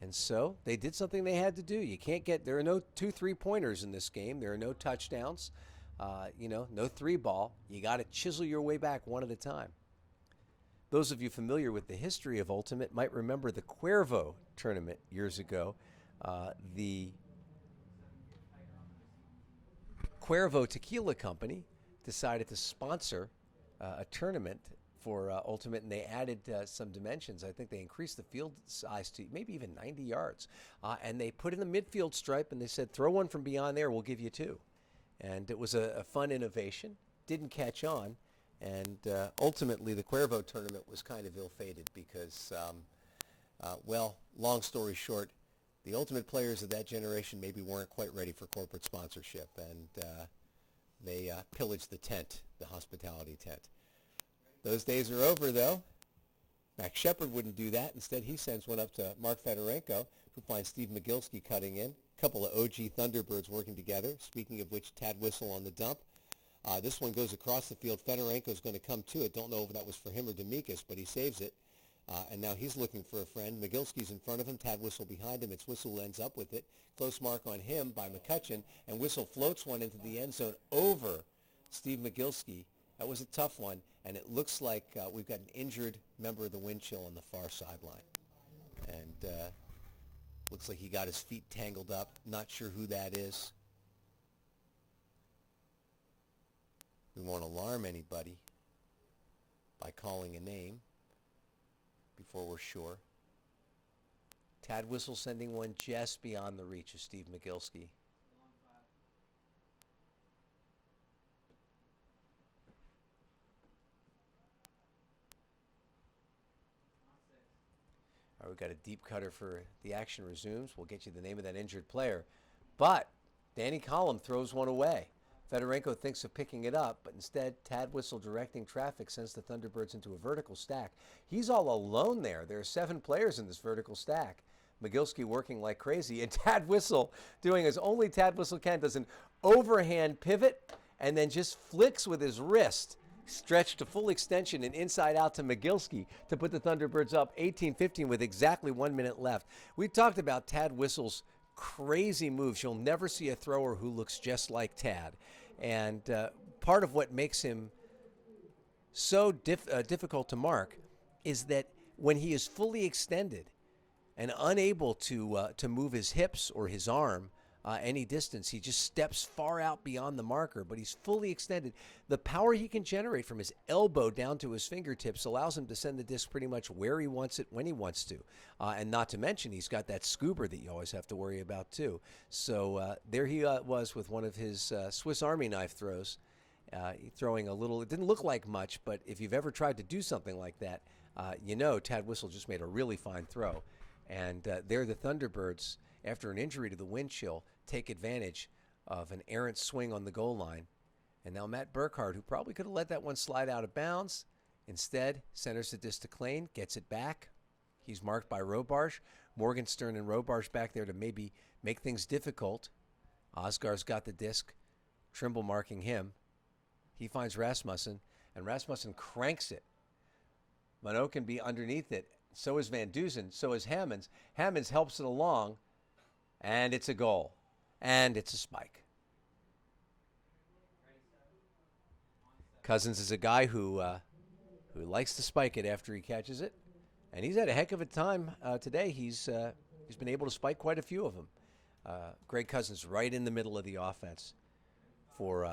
And so they did something they had to do. There are no 2 3-pointers in this game. There are no touchdowns, no 3-ball. You got to chisel your way back one at a time. Those of you familiar with the history of Ultimate might remember the Cuervo tournament years ago. The Cuervo Tequila Company decided to sponsor a tournament for Ultimate, and they added some dimensions. I think they increased the field size to maybe even 90 yards. And they put in a midfield stripe, and they said, throw one from beyond there, we'll give you 2. And it was a fun innovation. Didn't catch on. And ultimately, the Cuervo tournament was kind of ill-fated because, long story short, the Ultimate players of that generation maybe weren't quite ready for corporate sponsorship, and they pillaged the tent, the hospitality tent. Those days are over, though. Max Shepard wouldn't do that. Instead, he sends one up to Mark Fedorenko, who finds Steve Magilski cutting in. A couple of OG Thunderbirds working together. Speaking of which, Tad Whistle on the dump. This one goes across the field. Fedorenko's going to come to it. Don't know if that was for him or Demikas, but he saves it. And now he's looking for a friend. Magilski's in front of him. Tad Whistle behind him. It's Whistle who ends up with it. Close mark on him by McCutcheon. And Whistle floats one into the end zone over Steve Magilski. That was a tough one. And it looks like we've got an injured member of the wind chill on the far sideline. And looks like he got his feet tangled up. Not sure who that is. We won't alarm anybody by calling a name before we're sure. Tad Whistle sending one just beyond the reach of Steve Magilski. All right, we've got a deep cutter for the action resumes. We'll get you the name of that injured player. But Danny Collum throws one away. Fedorenko thinks of picking it up, but instead, Tad Whistle directing traffic sends the Thunderbirds into a vertical stack. He's all alone there. There are 7 players in this vertical stack. Mogilski working like crazy, and Tad Whistle doing as only Tad Whistle can, does an overhand pivot and then just flicks with his wrist, stretched to full extension and inside out to Mogilski to put the Thunderbirds up 18-15 with exactly 1 minute left. We talked about Tad Whistle's crazy moves. You'll never see a thrower who looks just like Tad. And part of what makes him so difficult to mark is that when he is fully extended and unable to move his hips or his arm any distance, he just steps far out beyond the marker, but he's fully extended. The power he can generate from his elbow down to his fingertips allows him to send the disc pretty much where he wants it, when he wants to. And not to mention, he's got that scuba that you always have to worry about, too. So there he was with one of his Swiss Army knife throws, throwing a little. It didn't look like much, but if you've ever tried to do something like that, you know Tad Whistle just made a really fine throw. And there the Thunderbirds, after an injury to the wind chill, take advantage of an errant swing on the goal line. And now Matt Burkhardt, who probably could have let that one slide out of bounds, instead centers the disc to Klain, gets it back. He's marked by Robarge. Morgenstern and Robarge back there to maybe make things difficult. Osgar's got the disc. Trimble marking him. He finds Rasmussen, and Rasmussen cranks it. Monod can be underneath it. So is Van Dusen. So is Hammonds. Hammonds helps it along, and it's a goal. And it's a spike. Cousins is a guy who likes to spike it after he catches it, and he's had a heck of a time today. He's been able to spike quite a few of them. Greg Cousins right in the middle of the offense for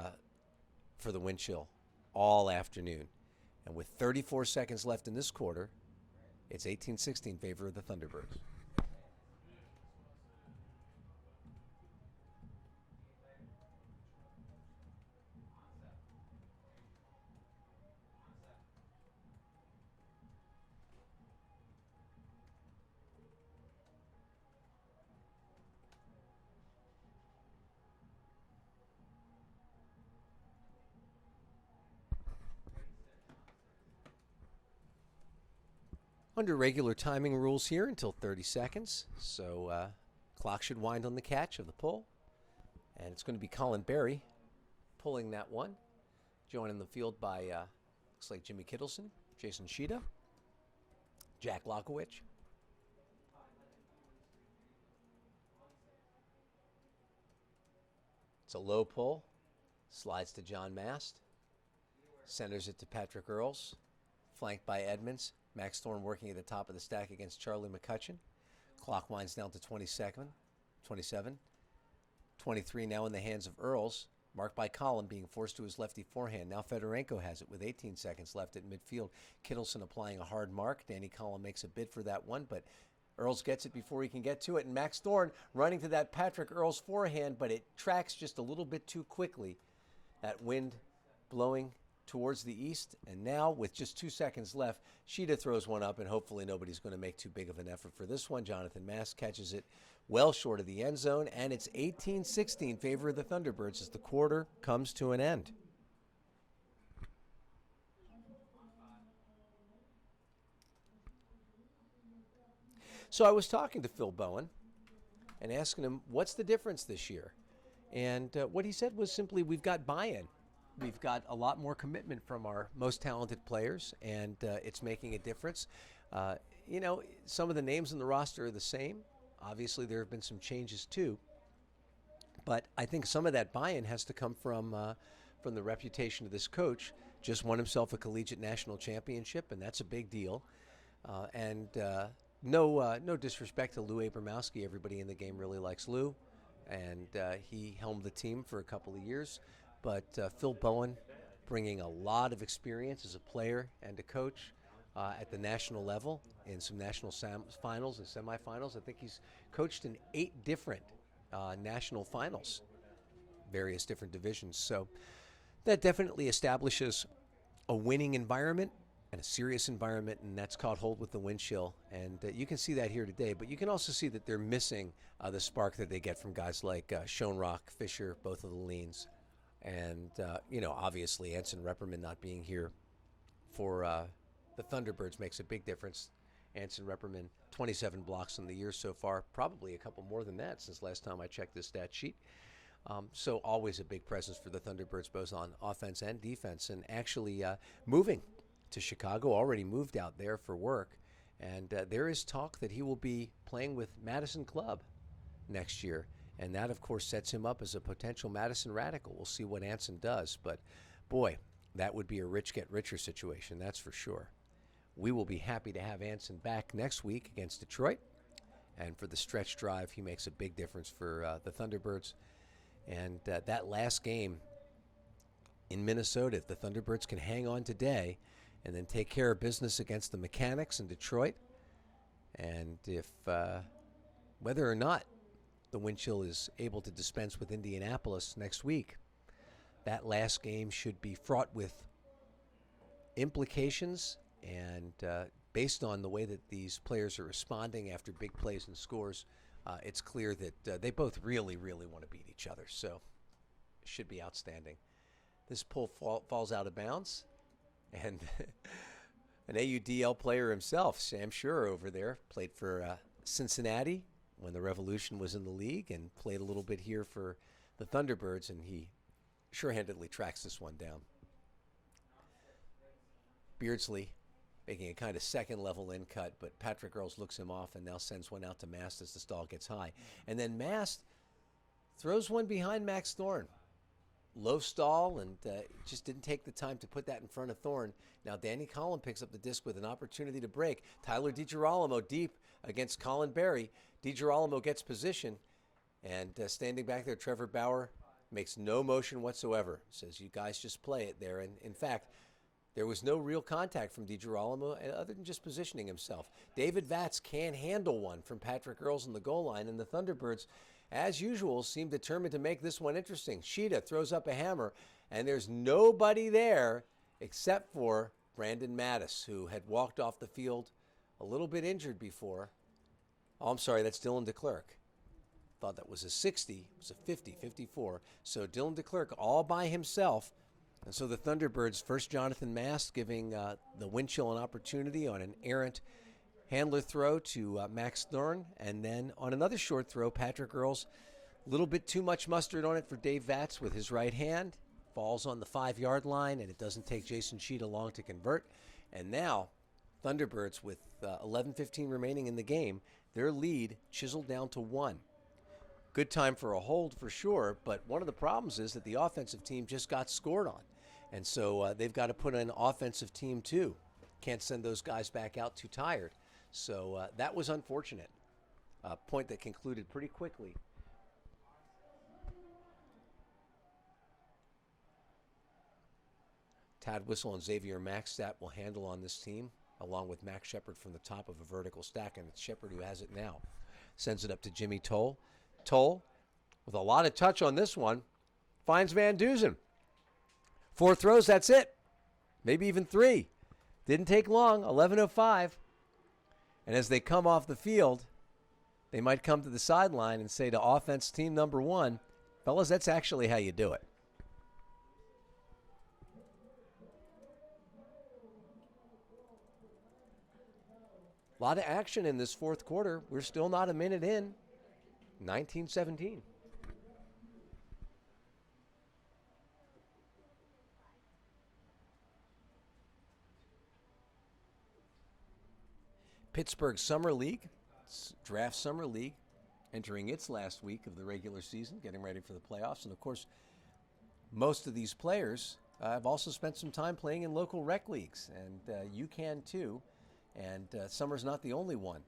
the wind chill all afternoon, and with 34 seconds left in this quarter, it's 18-16 in favor of the Thunderbirds. Under regular timing rules here until 30 seconds, so clock should wind on the catch of the pull. And it's going to be Colin Berry pulling that one. Joined in the field by, looks like Jimmy Kittleson, Jason Sheeta, Jack Lockowicz. It's a low pull, slides to John Mast, centers it to Patrick Earls, flanked by Edmonds. Max Thorne working at the top of the stack against Charlie McCutcheon. Clock winds down to 27. 23 now in the hands of Earls, marked by Collin, being forced to his lefty forehand. Now Fedorenko has it with 18 seconds left at midfield. Kittleson applying a hard mark. Danny Collin makes a bid for that one, but Earls gets it before he can get to it. And Max Thorne running to that Patrick Earls forehand, but it tracks just a little bit too quickly. That wind blowing towards the east, and now with just 2 seconds left, Sheeta throws one up, and hopefully nobody's going to make too big of an effort for this one. Jonathan Mast catches it well short of the end zone, and it's 18-16 in favor of the Thunderbirds as the quarter comes to an end. So I was talking to Phil Bowen and asking him, what's the difference this year? And what he said was simply, we've got buy-in. We've got a lot more commitment from our most talented players, and it's making a difference. You know, some of the names in the roster are the same. Obviously, there have been some changes too. But I think some of that buy-in has to come from the reputation of this coach. Just won himself a collegiate national championship, and that's a big deal. No disrespect to Lou Abramowski. Everybody in the game really likes Lou, and he helmed the team for a couple of years. But Phil Bowen bringing a lot of experience as a player and a coach at the national level in some national finals and semifinals. I think he's coached in 8 different national finals, various different divisions. So that definitely establishes a winning environment and a serious environment, and that's caught hold with the wind chill. And you can see that here today, but you can also see that they're missing the spark that they get from guys like Schoenrock, Fisher, both of the leans. And, obviously Anson Repperman not being here for the Thunderbirds makes a big difference. Anson Repperman, 27 blocks in the year so far, probably a couple more than that since last time I checked this stat sheet. So always a big presence for the Thunderbirds, both on offense and defense, and actually moving to Chicago, already moved out there for work. And there is talk that he will be playing with Madison Club next year. And that, of course, sets him up as a potential Madison Radical. We'll see what Anson does. But, boy, that would be a rich get richer situation, that's for sure. We will be happy to have Anson back next week against Detroit. And for the stretch drive, he makes a big difference for the Thunderbirds. And that last game in Minnesota, if the Thunderbirds can hang on today and then take care of business against the Mechanix in Detroit, and if whether or not the wind chill is able to dispense with Indianapolis next week, that last game should be fraught with implications. And based on the way that these players are responding after big plays and scores, it's clear that they both really, really want to beat each other. So it should be outstanding. This pull falls out of bounds. And an AUDL player himself, Sam Schurer over there, played for Cincinnati when the Revolution was in the league and played a little bit here for the Thunderbirds, and he sure-handedly tracks this one down. Beardsley making a kind of second-level in cut, but Patrick Earls looks him off and now sends one out to Mast as the stall gets high. And then Mast throws one behind Max Thorne. Low stall, and just didn't take the time to put that in front of Thorne. Now Danny Collin picks up the disc with an opportunity to break. Tyler DiGirolamo deep against Colin Berry. DiGirolamo gets position, and standing back there, Trevor Bauer makes no motion whatsoever. Says, you guys just play it there. And in fact, there was no real contact from DiGirolamo other than just positioning himself. David Vatz can't handle one from Patrick Earls on the goal line, and the Thunderbirds, as usual, seem determined to make this one interesting. Sheeta throws up a hammer, and there's nobody there except for Brandon Mattis, who had walked off the field a little bit injured before. Oh, I'm sorry, that's Dylan DeClerc. Thought that was a 60. It was a 50, 54. So Dylan DeClerc all by himself. And so the Thunderbirds, first Jonathan Mast giving the wind chill an opportunity on an errant handler throw to Max Thorne, and then on another short throw, Patrick Earls, a little bit too much mustard on it for Dave Vatz with his right hand, falls on the 5-yard line, and it doesn't take Jason Sheeta long to convert. And now, Thunderbirds with 11:15 remaining in the game, their lead chiseled down to 1. Good time for a hold for sure, but one of the problems is that the offensive team just got scored on. And so they've got to put in an offensive team too. Can't send those guys back out too tired. So that was unfortunate. A point that concluded pretty quickly. Tad Whistle and Xavier Maxstat will handle on this team, along with Max Shepard from the top of a vertical stack, and it's Shepard who has it now. Sends it up to Jimmy Toll. Toll, with a lot of touch on this one, finds Van Dusen. 4 throws, that's it. Maybe even 3. Didn't take long, 11:05. And as they come off the field, they might come to the sideline and say to offense team number 1, fellas, that's actually how you do it. A lot of action in this fourth quarter. We're still not a minute in. 19-17. Pittsburgh Summer League, Draft Summer League, entering its last week of the regular season, getting ready for the playoffs. And, of course, most of these players have also spent some time playing in local rec leagues, and you can too. And summer's not the only one.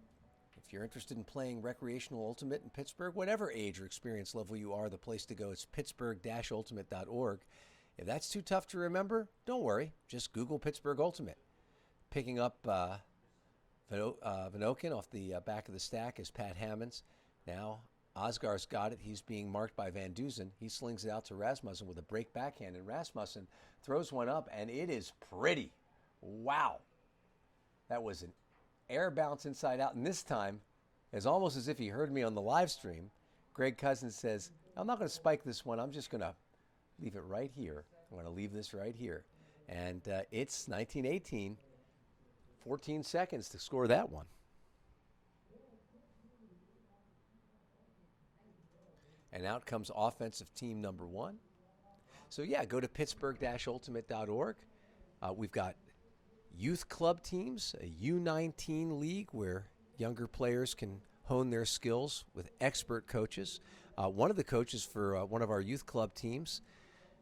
If you're interested in playing recreational ultimate in Pittsburgh, whatever age or experience level you are, the place to go is pittsburgh-ultimate.org. If that's too tough to remember, don't worry. Just Google Pittsburgh Ultimate. Picking up Vinokin off the back of the stack is Pat Hammonds. Now Osgar's got it. He's being marked by Van Dusen. He slings it out to Rasmussen with a break backhand, and Rasmussen throws one up, and it is pretty. Wow. That was an air bounce inside out. And this time, it's almost as if he heard me on the live stream. Greg Cousins says, I'm not going to spike this one. I'm just going to leave it right here. I'm going to leave this right here. And it's 1918. 14 seconds to score that one. And out comes offensive team number 1. So, yeah, go to pittsburgh-ultimate.org. We've got youth club teams, a U19 league where younger players can hone their skills with expert coaches. One of the coaches for one of our youth club teams,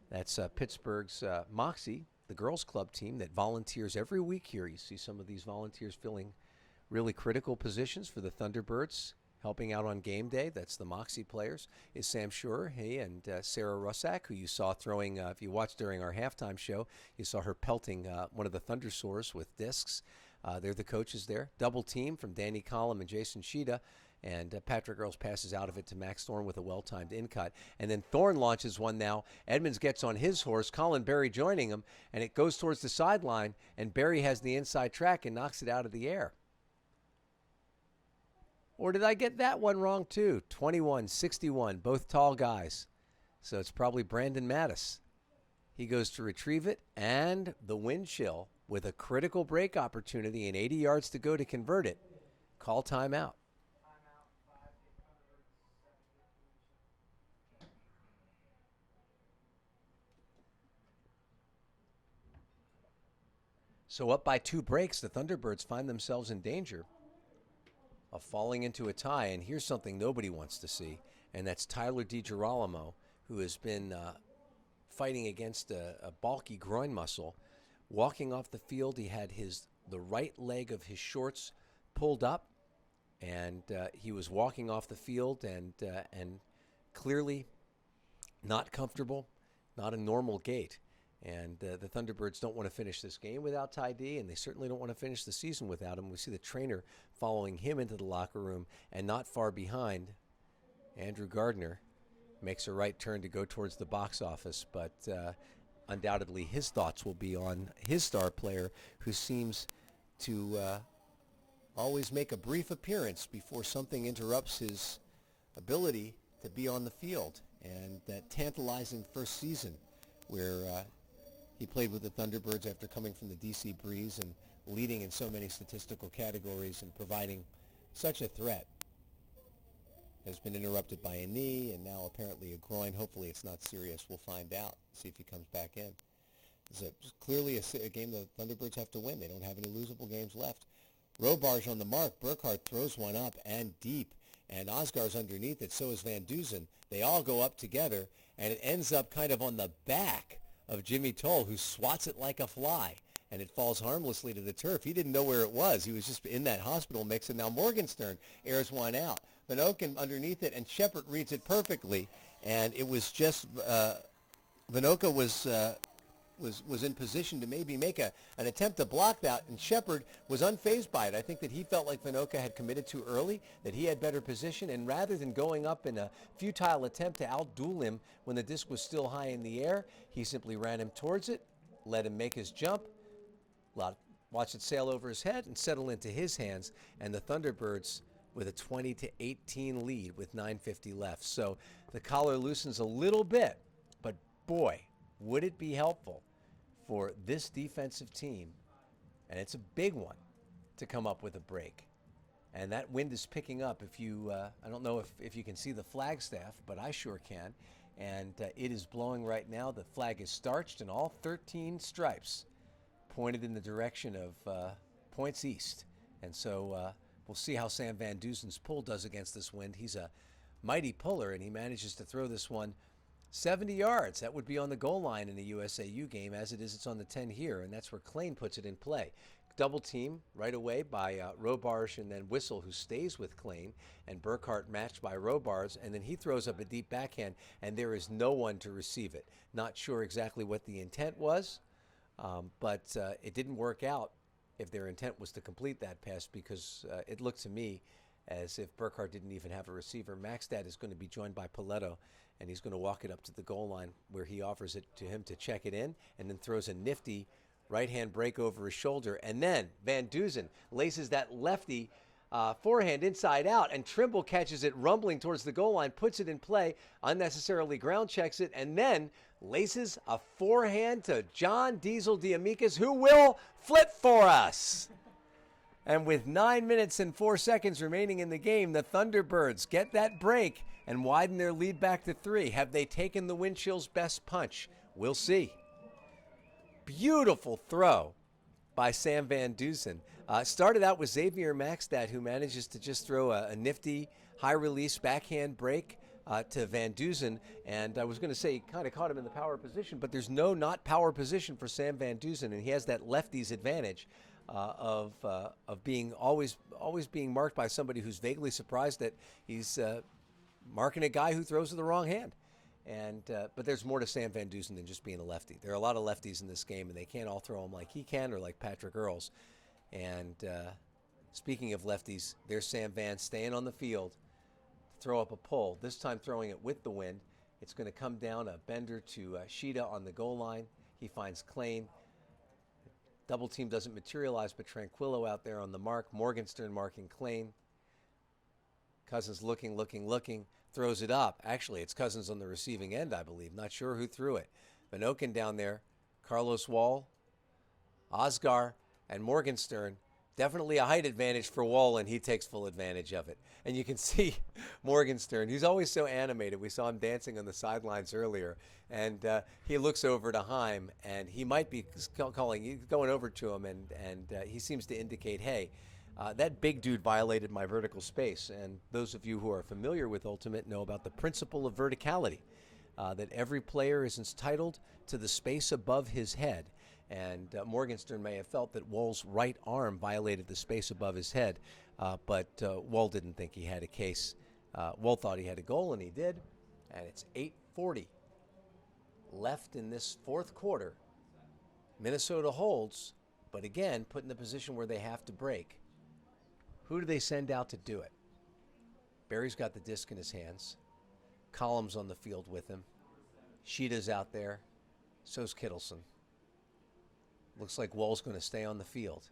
that's Pittsburgh's Moxie, the girls club team that volunteers every week here. You see some of these volunteers filling really critical positions for the Thunderbirds, helping out on game day. That's the Moxie players, is Sam Schurer, and Sarah Russack, who you saw throwing, if you watched during our halftime show, you saw her pelting one of the Thundersaurs with discs. They're the coaches there. Double team from Danny Collum and Jason Sheeta, and Patrick Earls passes out of it to Max Thorne with a well-timed in-cut. And then Thorne launches one now. Edmonds gets on his horse, Colin Berry joining him, and it goes towards the sideline, and Berry has the inside track and knocks it out of the air. Or did I get that one wrong too? 21-61, both tall guys. So it's probably Brandon Mattis. He goes to retrieve it, and the wind chill with a critical break opportunity and 80 yards to go to convert it. Call timeout. So up by 2 breaks, the Thunderbirds find themselves in danger of falling into a tie. And here's something nobody wants to see, and that's Tyler DiGirolamo, who has been fighting against a bulky groin muscle. Walking off the field, he had the right leg of his shorts pulled up, and he was walking off the field and clearly not comfortable, not a normal gait. And the Thunderbirds don't want to finish this game without Ty D, and they certainly don't want to finish the season without him. We see the trainer following him into the locker room, and not far behind, Andrew Gardner makes a right turn to go towards the box office, but undoubtedly his thoughts will be on his star player, who seems to always make a brief appearance before something interrupts his ability to be on the field. And that tantalizing first season where he played with the Thunderbirds after coming from the DC Breeze and leading in so many statistical categories and providing such a threat, has been interrupted by a knee and now apparently a groin. Hopefully it's not serious. We'll find out, see if he comes back in. It's clearly a game the Thunderbirds have to win. They don't have any losable games left. Robarge on the mark. Burkhardt throws one up and deep, and Osgar's underneath it. So is Van Dusen. They all go up together, and it ends up kind of on the back of Jimmy Toll, who swats it like a fly, and it falls harmlessly to the turf. He didn't know where it was. He was just in that hospital mix, and now Morgenstern airs one out. Van Oken underneath it, and Shepard reads it perfectly, and it was just Vanoka was in position to maybe make an attempt to block that, and Shepard was unfazed by it. I think that he felt like Vanoka had committed too early, that he had better position, and rather than going up in a futile attempt to outduel him when the disc was still high in the air, he simply ran him towards it, let him make his jump, watch it sail over his head and settle into his hands, and the Thunderbirds with a 20-18 lead with 9:50 left. So the collar loosens a little bit, but boy, would it be helpful for this defensive team, and it's a big one, to come up with a break. And that wind is picking up. If you, I don't know if you can see the Flagstaff, but I sure can. And it is blowing right now. The flag is starched, and all 13 stripes pointed in the direction of points east. And so we'll see how Sam Van Dusen's pull does against this wind. He's a mighty puller, and he manages to throw this one 70 yards. That would be on the goal line in a USAU game. As it is, it's on the 10 here, and that's where Klain puts it in play. Double team right away by Robarge and then Whistle, who stays with Klain, and Burkhardt matched by Robarge, and then he throws up a deep backhand, and there is no one to receive it. Not sure exactly what the intent was, but it didn't work out if their intent was to complete that pass, because it looked to me as if Burkhardt didn't even have a receiver. Maxstad is going to be joined by Paletto, and he's going to walk it up to the goal line where he offers it to him to check it in, and then throws a nifty Right-hand break over his shoulder. And then Van Dusen laces that lefty forehand inside out, and Trimble catches it rumbling towards the goal line, puts it in play, unnecessarily ground checks it, and then laces a forehand to John Diesel D'Amicus, who will flip for us. And with 9 minutes and 4 seconds remaining in the game, the Thunderbirds get that break and widen their lead back to 3. Have they taken the wind chill's best punch? We'll see. Beautiful throw by Sam Van Dusen. Started out with Xavier Maxstad, who manages to just throw a nifty high-release backhand break to Van Dusen. And I was going to say he kind of caught him in the power position, but there's no not power position for Sam Van Dusen, and he has that lefty's advantage of being always being marked by somebody who's vaguely surprised that he's marking a guy who throws with the wrong hand. And but there's more to Sam Van Dusen than just being a lefty. There are a lot of lefties in this game, and they can't all throw them like he can or like Patrick Earls. And speaking of lefties, there's Sam Van staying on the field to throw up a pull, this time throwing it with the wind. It's going to come down a bender to Sheeta on the goal line. He finds Klain. Double team doesn't materialize, but Tranquillo out there on the mark. Morgenstern marking Klain. Cousins looking, throws it up. Actually, it's Cousins on the receiving end, I believe. Not sure who threw it. Van Oken down there. Carlos Wall, Osgar, and Morgenstern. Definitely a height advantage for Wall, and he takes full advantage of it. And you can see Morgenstern. He's always so animated. We saw him dancing on the sidelines earlier. And he looks over to Heim, and he might be going over to him, and he seems to indicate, hey, that big dude violated my vertical space. And those of you who are familiar with Ultimate know about the principle of verticality, that every player is entitled to the space above his head. And Morgenstern may have felt that Wall's right arm violated the space above his head, but Wall didn't think he had a case. Wall thought he had a goal, and he did. And it's 8:40 left in this fourth quarter. Minnesota holds, but again, put in the position where they have to break. Who do they send out to do it? Barry's got the disc in his hands. Collins on the field with him. Sheeta's out there. So's Kittleson. Looks like Wall's going to stay on the field.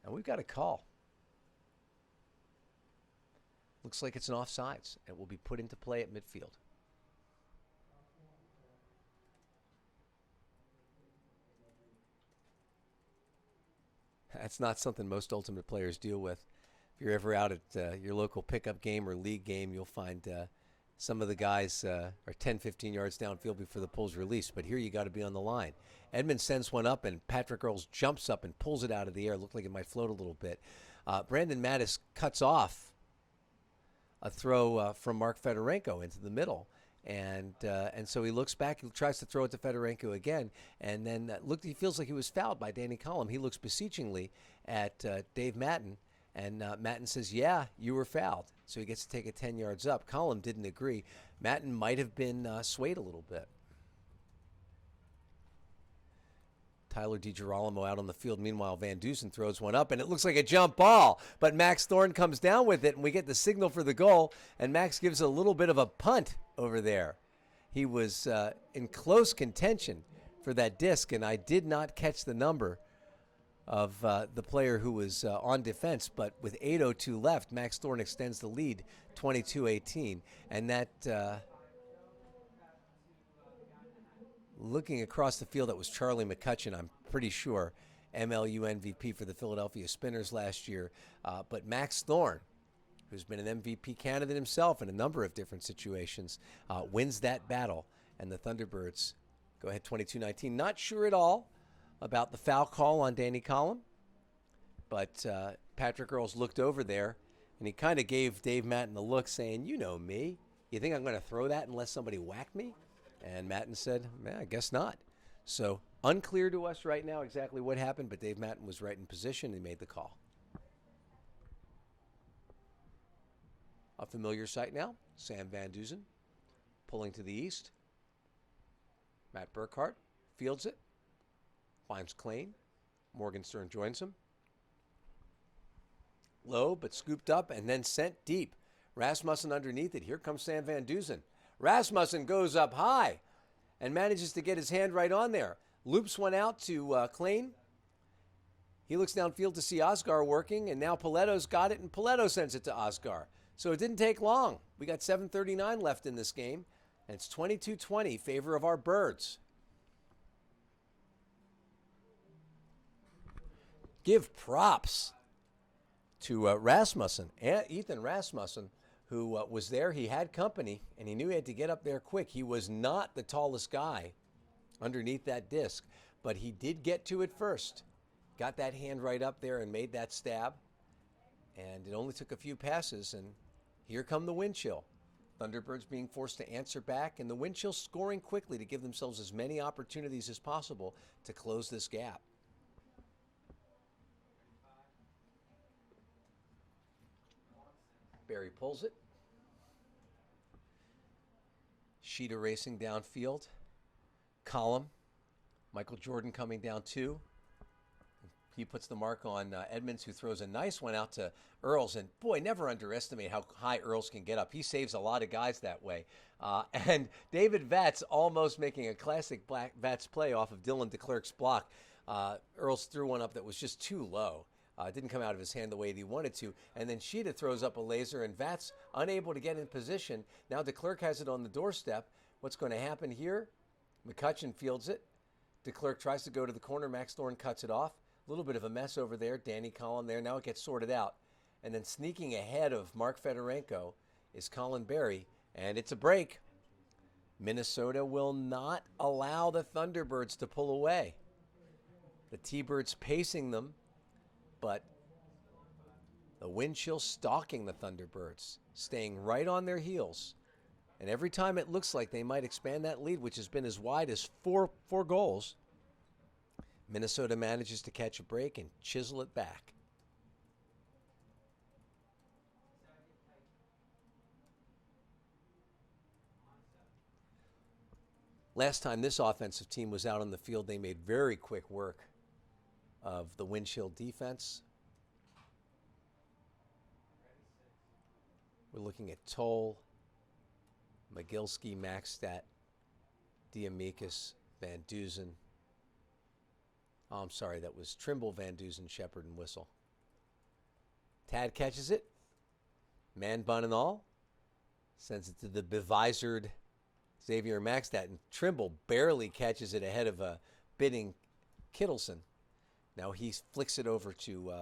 And we've got a call. Looks like it's an offsides. It will be put into play at midfield. That's not something most Ultimate players deal with. If you're ever out at your local pickup game or league game, you'll find some of the guys are 10, 15 yards downfield before the pull's released. But here you got to be on the line. Edmund sends one up, and Patrick Earls jumps up and pulls it out of the air. Looked like it might float a little bit. Brandon Mattis cuts off a throw from Mark Fedorenko into the middle. And so he looks back, he tries to throw it to Fedorenko again, and then he feels like he was fouled by Danny Collum. He looks beseechingly at Dave Matten, and Matten says, yeah, you were fouled. So he gets to take it 10 yards up. Collum didn't agree. Matten might have been swayed a little bit. Tyler DiGirolamo out on the field. Meanwhile, Van Dusen throws one up, and it looks like a jump ball. But Max Thorne comes down with it, and we get the signal for the goal. And Max gives a little bit of a punt over there. He was in close contention for that disc, and I did not catch the number of the player who was on defense. But with 8:02 left, Max Thorne extends the lead 22-18. And that... looking across the field, that was Charlie McCutcheon, I'm pretty sure, MLU MVP for the Philadelphia Spinners last year. But Max Thorne, who's been an MVP candidate himself in a number of different situations, wins that battle. And the Thunderbirds go ahead 22-19. Not sure at all about the foul call on Danny Collum, but Patrick Earls looked over there, and he kind of gave Dave Matten a look saying, you know me. You think I'm going to throw that unless somebody whacked me? And Matten said, I guess not. So unclear to us right now exactly what happened, but Dave Matten was right in position and made the call. A familiar sight now, Sam Van Dusen pulling to the east. Matt Burkhart fields it, finds Klain. Morgenstern joins him. Low, but scooped up and then sent deep. Rasmussen underneath it. Here comes Sam Van Dusen. Rasmussen goes up high, and manages to get his hand right on there. Loops one out to Klein. He looks downfield to see Oscar working, and now Paletto's got it, and Paletto sends it to Oscar. So it didn't take long. We got 7:39 left in this game, and it's 22-20, favor of our Birds. Give props to Rasmussen, Ethan Rasmussen, who was there. He had company, and he knew he had to get up there quick. He was not the tallest guy underneath that disc, but he did get to it first. Got that hand right up there and made that stab. And it only took a few passes, and here come the wind chill. Thunderbirds being forced to answer back, and the wind chill scoring quickly to give themselves as many opportunities as possible to close this gap. Barry pulls it. Sheeta racing downfield. Column. Michael Jordan coming down 2. He puts the mark on Edmonds, who throws a nice one out to Earls. And, boy, never underestimate how high Earls can get up. He saves a lot of guys that way. And David Vatz almost making a classic Vatz play off of Dylan DeClerc's block. Earls threw one up that was just too low. Didn't come out of his hand the way that he wanted to. And then Sheeta throws up a laser, and Vatz unable to get in position. Now DeClerc has it on the doorstep. What's going to happen here? McCutcheon fields it. DeClerc tries to go to the corner. Max Thorne cuts it off. A little bit of a mess over there. Danny Collin there. Now it gets sorted out. And then sneaking ahead of Mark Fedorenko is Colin Berry. And it's a break. Minnesota will not allow the Thunderbirds to pull away. The T-Birds pacing them, but the wind chill stalking the Thunderbirds, staying right on their heels. And every time it looks like they might expand that lead, which has been as wide as four goals, Minnesota manages to catch a break and chisel it back. Last time this offensive team was out on the field, they made very quick work of the wind chill defense. We're looking at Toll, Mogilski, Maxstat, Diamikis, Van Dusen. Oh, I'm sorry, that was Trimble, Van Dusen, Shepard, and Whistle. Tad catches it. Man bun and all. Sends it to the bevisored Xavier Maxstat, and Trimble barely catches it ahead of a bidding Kittleson. Now he flicks it over to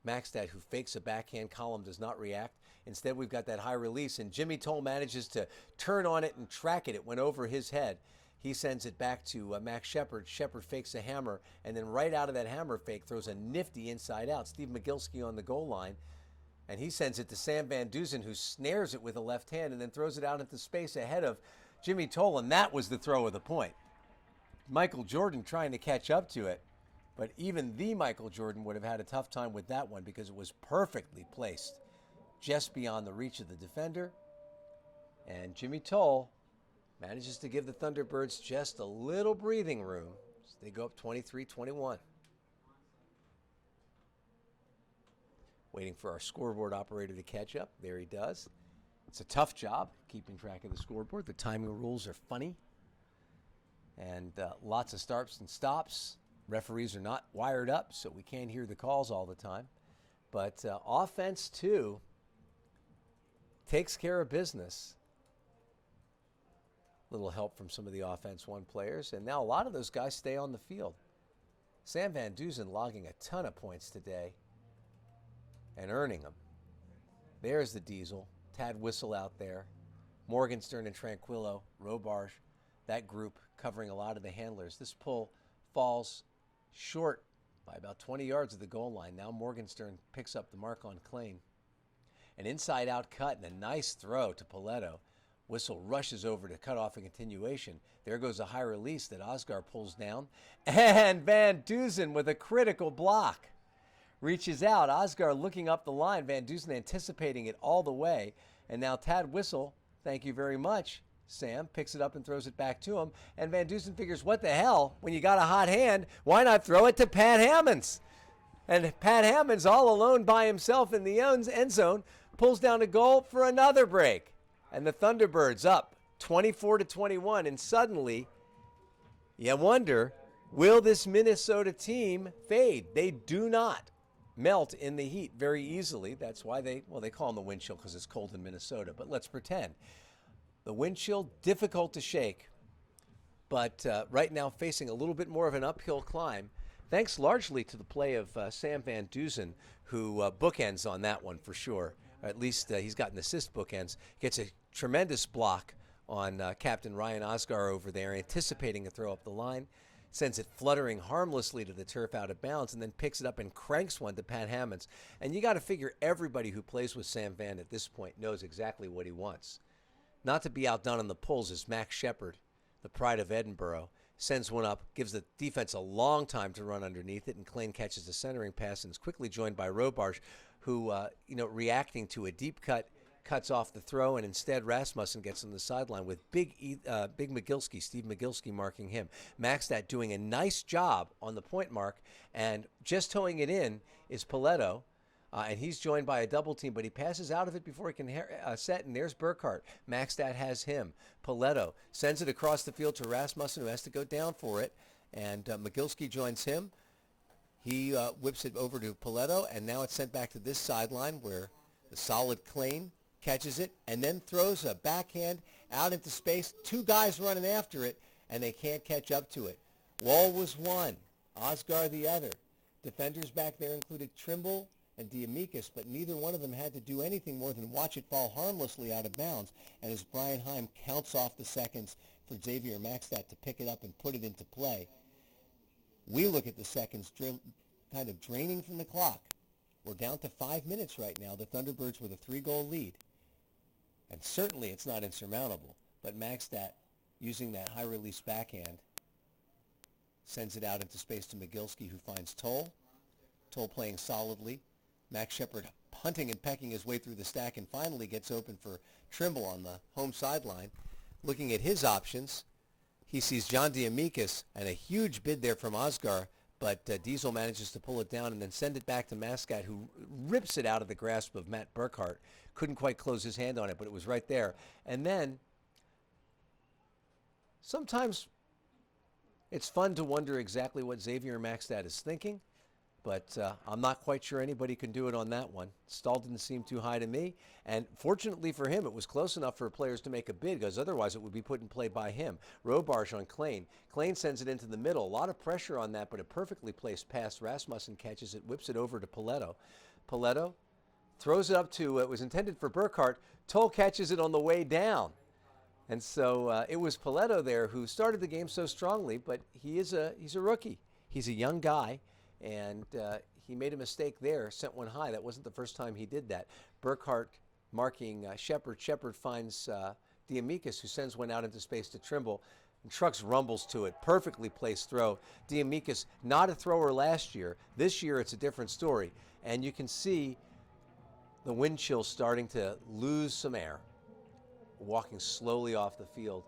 Maxstat, who fakes a backhand. Column does not react. Instead, we've got that high release, and Jimmy Toll manages to turn on it and track it. It went over his head. He sends it back to Max Shepard. Shepard fakes a hammer, and then right out of that hammer fake throws a nifty inside out. Steve Mogilski on the goal line, and he sends it to Sam Van Dusen, who snares it with a left hand and then throws it out into space ahead of Jimmy Toll, and that was the throw of the point. Michael Jordan trying to catch up to it, but even the Michael Jordan would have had a tough time with that one because it was perfectly placed just beyond the reach of the defender. And Jimmy Toll manages to give the Thunderbirds just a little breathing room as they go up 23-21. Waiting for our scoreboard operator to catch up. There he does. It's a tough job keeping track of the scoreboard. The timing rules are funny. And lots of starts and stops. Referees are not wired up, so we can't hear the calls all the time. But offense, too, takes care of business. Little help from some of the offense one players. And now a lot of those guys stay on the field. Sam Van Dusen logging a ton of points today and earning them. There's the Diesel. Tad Whistle out there. Morgenstern and Tranquillo. Robarge. That group covering a lot of the handlers. This pull falls short by about 20 yards of the goal line. Now Morgenstern picks up the mark on Klein. An inside-out cut and a nice throw to Paletto. Whistle rushes over to cut off a continuation. There goes a high release that Oscar pulls down. And Van Dusen with a critical block. Reaches out. Oscar looking up the line. Van Dusen anticipating it all the way. And now Tad Whistle, thank you very much, Sam, picks it up and throws it back to him. And Van Dusen figures, what the hell? When you got a hot hand, why not throw it to Pat Hammonds? And Pat Hammonds, all alone by himself in the end zone, pulls down a goal for another break. And the Thunderbirds up 24-21. And suddenly, You wonder, will this Minnesota team fade? They do not melt in the heat very easily. That's why they call them the wind chill because it's cold in Minnesota. But let's pretend. The wind chill, difficult to shake, but right now facing a little bit more of an uphill climb, thanks largely to the play of Sam Van Duzen, who bookends on that one for sure. Or at least he's got an assist bookends. Gets a tremendous block on Captain Ryan Osgar over there, anticipating a throw up the line. Sends it fluttering harmlessly to the turf out of bounds, and then picks it up and cranks one to Pat Hammonds. And you got to figure everybody who plays with Sam Van at this point knows exactly what he wants. Not to be outdone on the pulls is Max Shepard, the pride of Edinburgh. Sends one up, gives the defense a long time to run underneath it, and Klein catches the centering pass and is quickly joined by Robarge, who, reacting to a deep cut, cuts off the throw, and instead Rasmussen gets on the sideline with Big McGilsky, Steve McGilsky marking him. Maxtat doing a nice job on the point mark, and just towing it in is Paletto, and he's joined by a double team, but he passes out of it before he can set, and there's Burkhart. Maxtat has him. Paletto sends it across the field to Rasmussen, who has to go down for it, and McGilsky joins him. He whips it over to Paletto, and now it's sent back to this sideline where the solid Klein catches it and then throws a backhand out into space. Two guys running after it, and they can't catch up to it. Wall was one, Osgar the other. Defenders back there included Trimble and Diamikis, but neither one of them had to do anything more than watch it fall harmlessly out of bounds. And as Brian Heim counts off the seconds for Xavier Maxtat to pick it up and put it into play, we look at the seconds kind of draining from the clock. We're down to 5 minutes right now. The Thunderbirds with a 3-goal lead. And certainly it's not insurmountable, but Maxtat, using that high-release backhand, sends it out into space to McGilsky, who finds Toll. Toll playing solidly. Max Shepard hunting and pecking his way through the stack and finally gets open for Trimble on the home sideline. Looking at his options, he sees John Diamikis and a huge bid there from Osgar, but Diesel manages to pull it down and then send it back to Mascot, who rips it out of the grasp of Matt Burkhart. Couldn't quite close his hand on it, but it was right there. And then sometimes it's fun to wonder exactly what Xavier Maxtat is thinking, but I'm not quite sure anybody can do it on that one. Stall didn't seem too high to me, and fortunately for him, it was close enough for players to make a bid, because otherwise it would be put in play by him. Robarge on Klein. Klein sends it into the middle. A lot of pressure on that, but a perfectly placed pass. Rasmussen catches it, whips it over to Paletto. Paletto throws it up to, it was intended for Burkhart. Toll catches it on the way down. And so it was Paletto there who started the game so strongly, but he's a rookie. He's a young guy. And he made a mistake there, sent one high. That wasn't the first time he did that. Burkhart marking Shepard. Shepard finds Diamikis, who sends one out into space to Trimble. And Trucks rumbles to it. Perfectly placed throw. Diamikis, not a thrower last year. This year it's a different story. And you can see the wind chill starting to lose some air. Walking slowly off the field,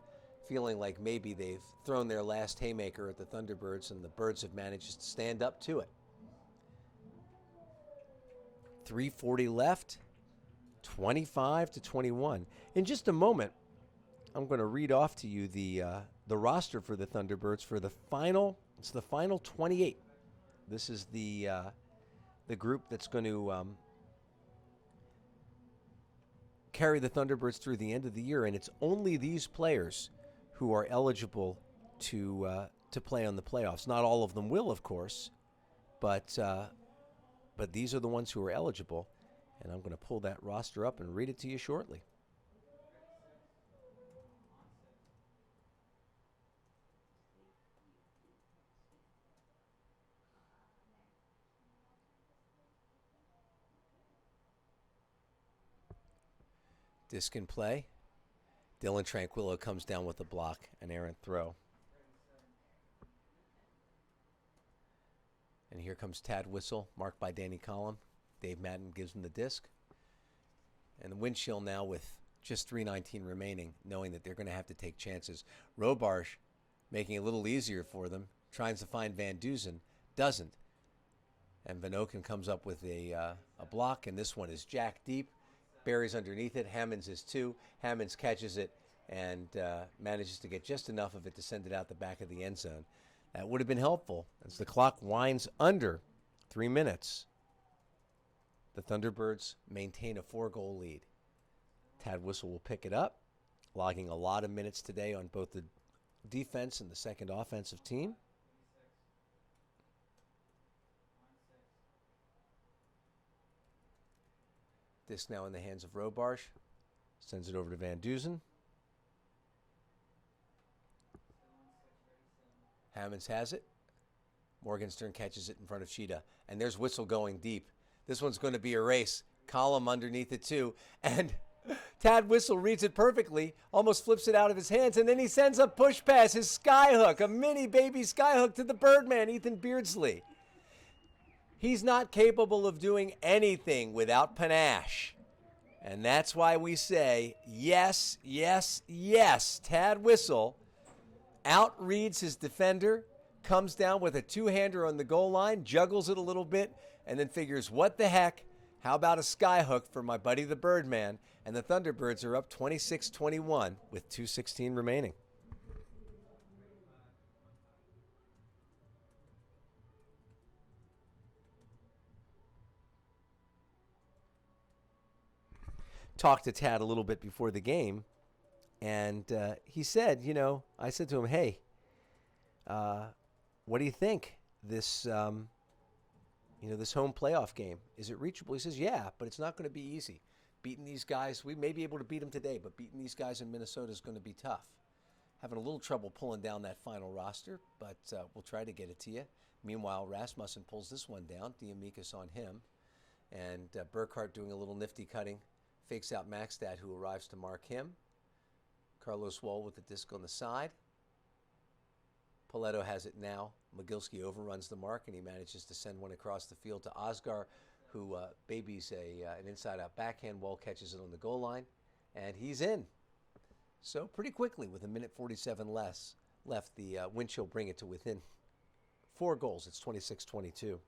feeling like maybe they've thrown their last haymaker at the Thunderbirds, and the Birds have managed to stand up to it. 3:40 left, 25-21. In just a moment, I'm going to read off to you the roster for the Thunderbirds for the final. It's the final 28. This is the group that's going to carry the Thunderbirds through the end of the year, and it's only these players who are eligible to play on the playoffs. Not all of them will, of course, but these are the ones who are eligible, and I'm going to pull that roster up and read it to you shortly. Disc in play. Dylan Tranquillo comes down with a block, an errant throw. And here comes Tad Whistle, marked by Danny Collum. Dave Madden gives him the disc. And the wind chill now with just 3:19 remaining, knowing that they're going to have to take chances. Robarge making it a little easier for them, trying to find Van Duzen, doesn't. And Van Oken comes up with a block, and this one is jack deep. Buries underneath it. Hammonds is two. Hammonds catches it and manages to get just enough of it to send it out the back of the end zone. That would have been helpful as the clock winds under 3 minutes. The Thunderbirds maintain a 4-goal lead. Tad Whistle will pick it up, logging a lot of minutes today on both the defense and the second offensive team. Disc now in the hands of Robarge. Sends it over to Van Duzen. Hammonds has it. Morgenstern catches it in front of Cheetah. And there's Whistle going deep. This one's going to be a race. Column underneath it too. And Tad Whistle reads it perfectly, almost flips it out of his hands, and then he sends a push pass, his skyhook, a mini baby skyhook to the Birdman, Ethan Beardsley. He's not capable of doing anything without panache. And that's why we say, yes, yes, yes. Tad Whistle outreads his defender, comes down with a two-hander on the goal line, juggles it a little bit, and then figures, what the heck? How about a skyhook for my buddy the Birdman? And the Thunderbirds are up 26-21 with 2:16 remaining. Talked to Tad a little bit before the game, and he said, I said to him, hey, what do you think? This, this home playoff game, is it reachable? He says, yeah, but it's not going to be easy. Beating these guys, we may be able to beat them today, but beating these guys in Minnesota is going to be tough. Having a little trouble pulling down that final roster, but we'll try to get it to you. Meanwhile, Rasmussen pulls this one down, Diamikas on him, and Burkhart doing a little nifty cutting. Fakes out Maxstad, who arrives to mark him. Carlos Wall with the disc on the side. Paletto has it now. Mogilski overruns the mark, and he manages to send one across the field to Osgar, who babies an inside-out backhand. Wall catches it on the goal line, and he's in. So pretty quickly, with 1:47 left, the Winch will bring it to within 4 goals. It's 26-22.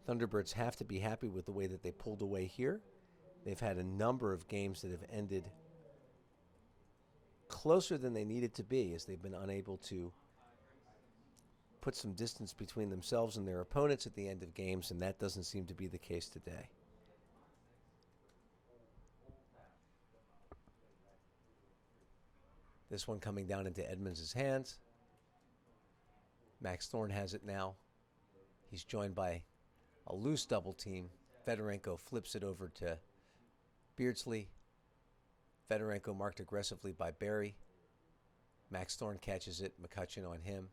Thunderbirds have to be happy with the way that they pulled away here. They've had a number of games that have ended closer than they needed to be, as they've been unable to put some distance between themselves and their opponents at the end of games, and that doesn't seem to be the case today. This one coming down into Edmonds' hands. Max Thorne has it now. He's joined by a loose double team. Fedorenko flips it over to Beardsley. Fedorenko marked aggressively by Barry. Max Thorne catches it. McCutcheon on him.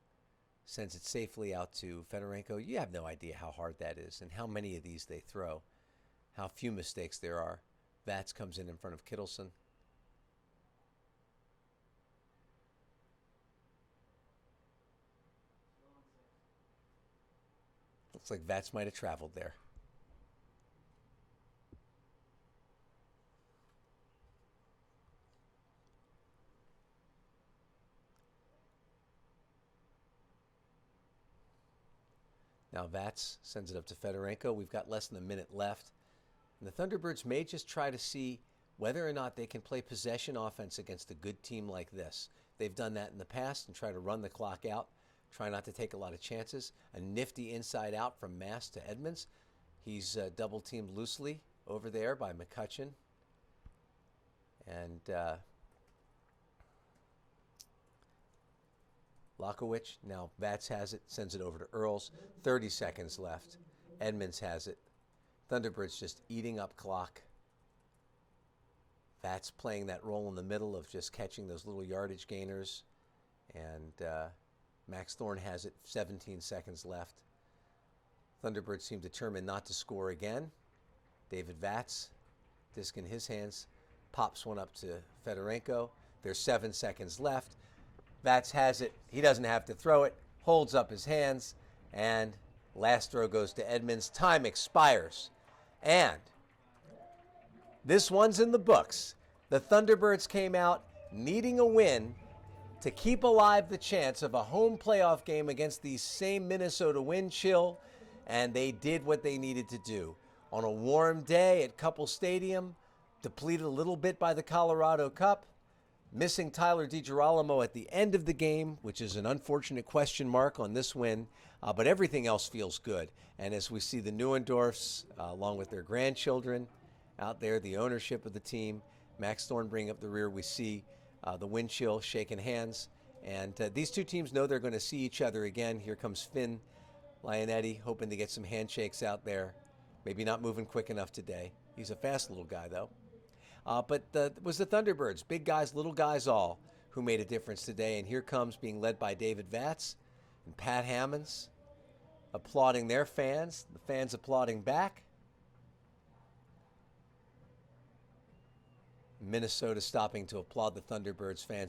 Sends it safely out to Fedorenko. You have no idea how hard that is and how many of these they throw. How few mistakes there are. Vats comes in front of Kittleson. Looks like Vats might have traveled there. Now Vats sends it up to Fedorenko. We've got less than a minute left. And the Thunderbirds may just try to see whether or not they can play possession offense against a good team like this. They've done that in the past and try to run the clock out. Try not to take a lot of chances. A nifty inside out from Mass to Edmonds. He's double teamed loosely over there by McCutcheon. And Lakowicz. Now Vats has it. Sends it over to Earls. 30 seconds left. Edmonds has it. Thunderbirds just eating up clock. Vats playing that role in the middle of just catching those little yardage gainers. And Max Thorne has it, 17 seconds left. Thunderbirds seem determined not to score again. David Vats, disc in his hands, pops one up to Fedorenko. There's 7 seconds left. Vats has it. He doesn't have to throw it. holds up his hands, and last throw goes to Edmonds. Time expires. And this one's in the books. The Thunderbirds came out needing a win to keep alive the chance of a home playoff game against the same Minnesota wind chill, and they did what they needed to do. On a warm day at Couple Stadium, depleted a little bit by the Colorado Cup, missing Tyler DiGirolamo at the end of the game, which is an unfortunate question mark on this win, but everything else feels good. And as we see the Neuendorfs, along with their grandchildren out there, the ownership of the team, Max Thorne bring up the rear, we see the wind chill shaking hands. And these two teams know they're going to see each other again. Here comes Finn Lionetti, hoping to get some handshakes out there. Maybe not moving quick enough today. He's a fast little guy, though. But it was the Thunderbirds, big guys, little guys all, who made a difference today. And here comes, being led by David Vatz and Pat Hammonds, applauding their fans, the fans applauding back. Minnesota stopping to applaud the Thunderbirds fans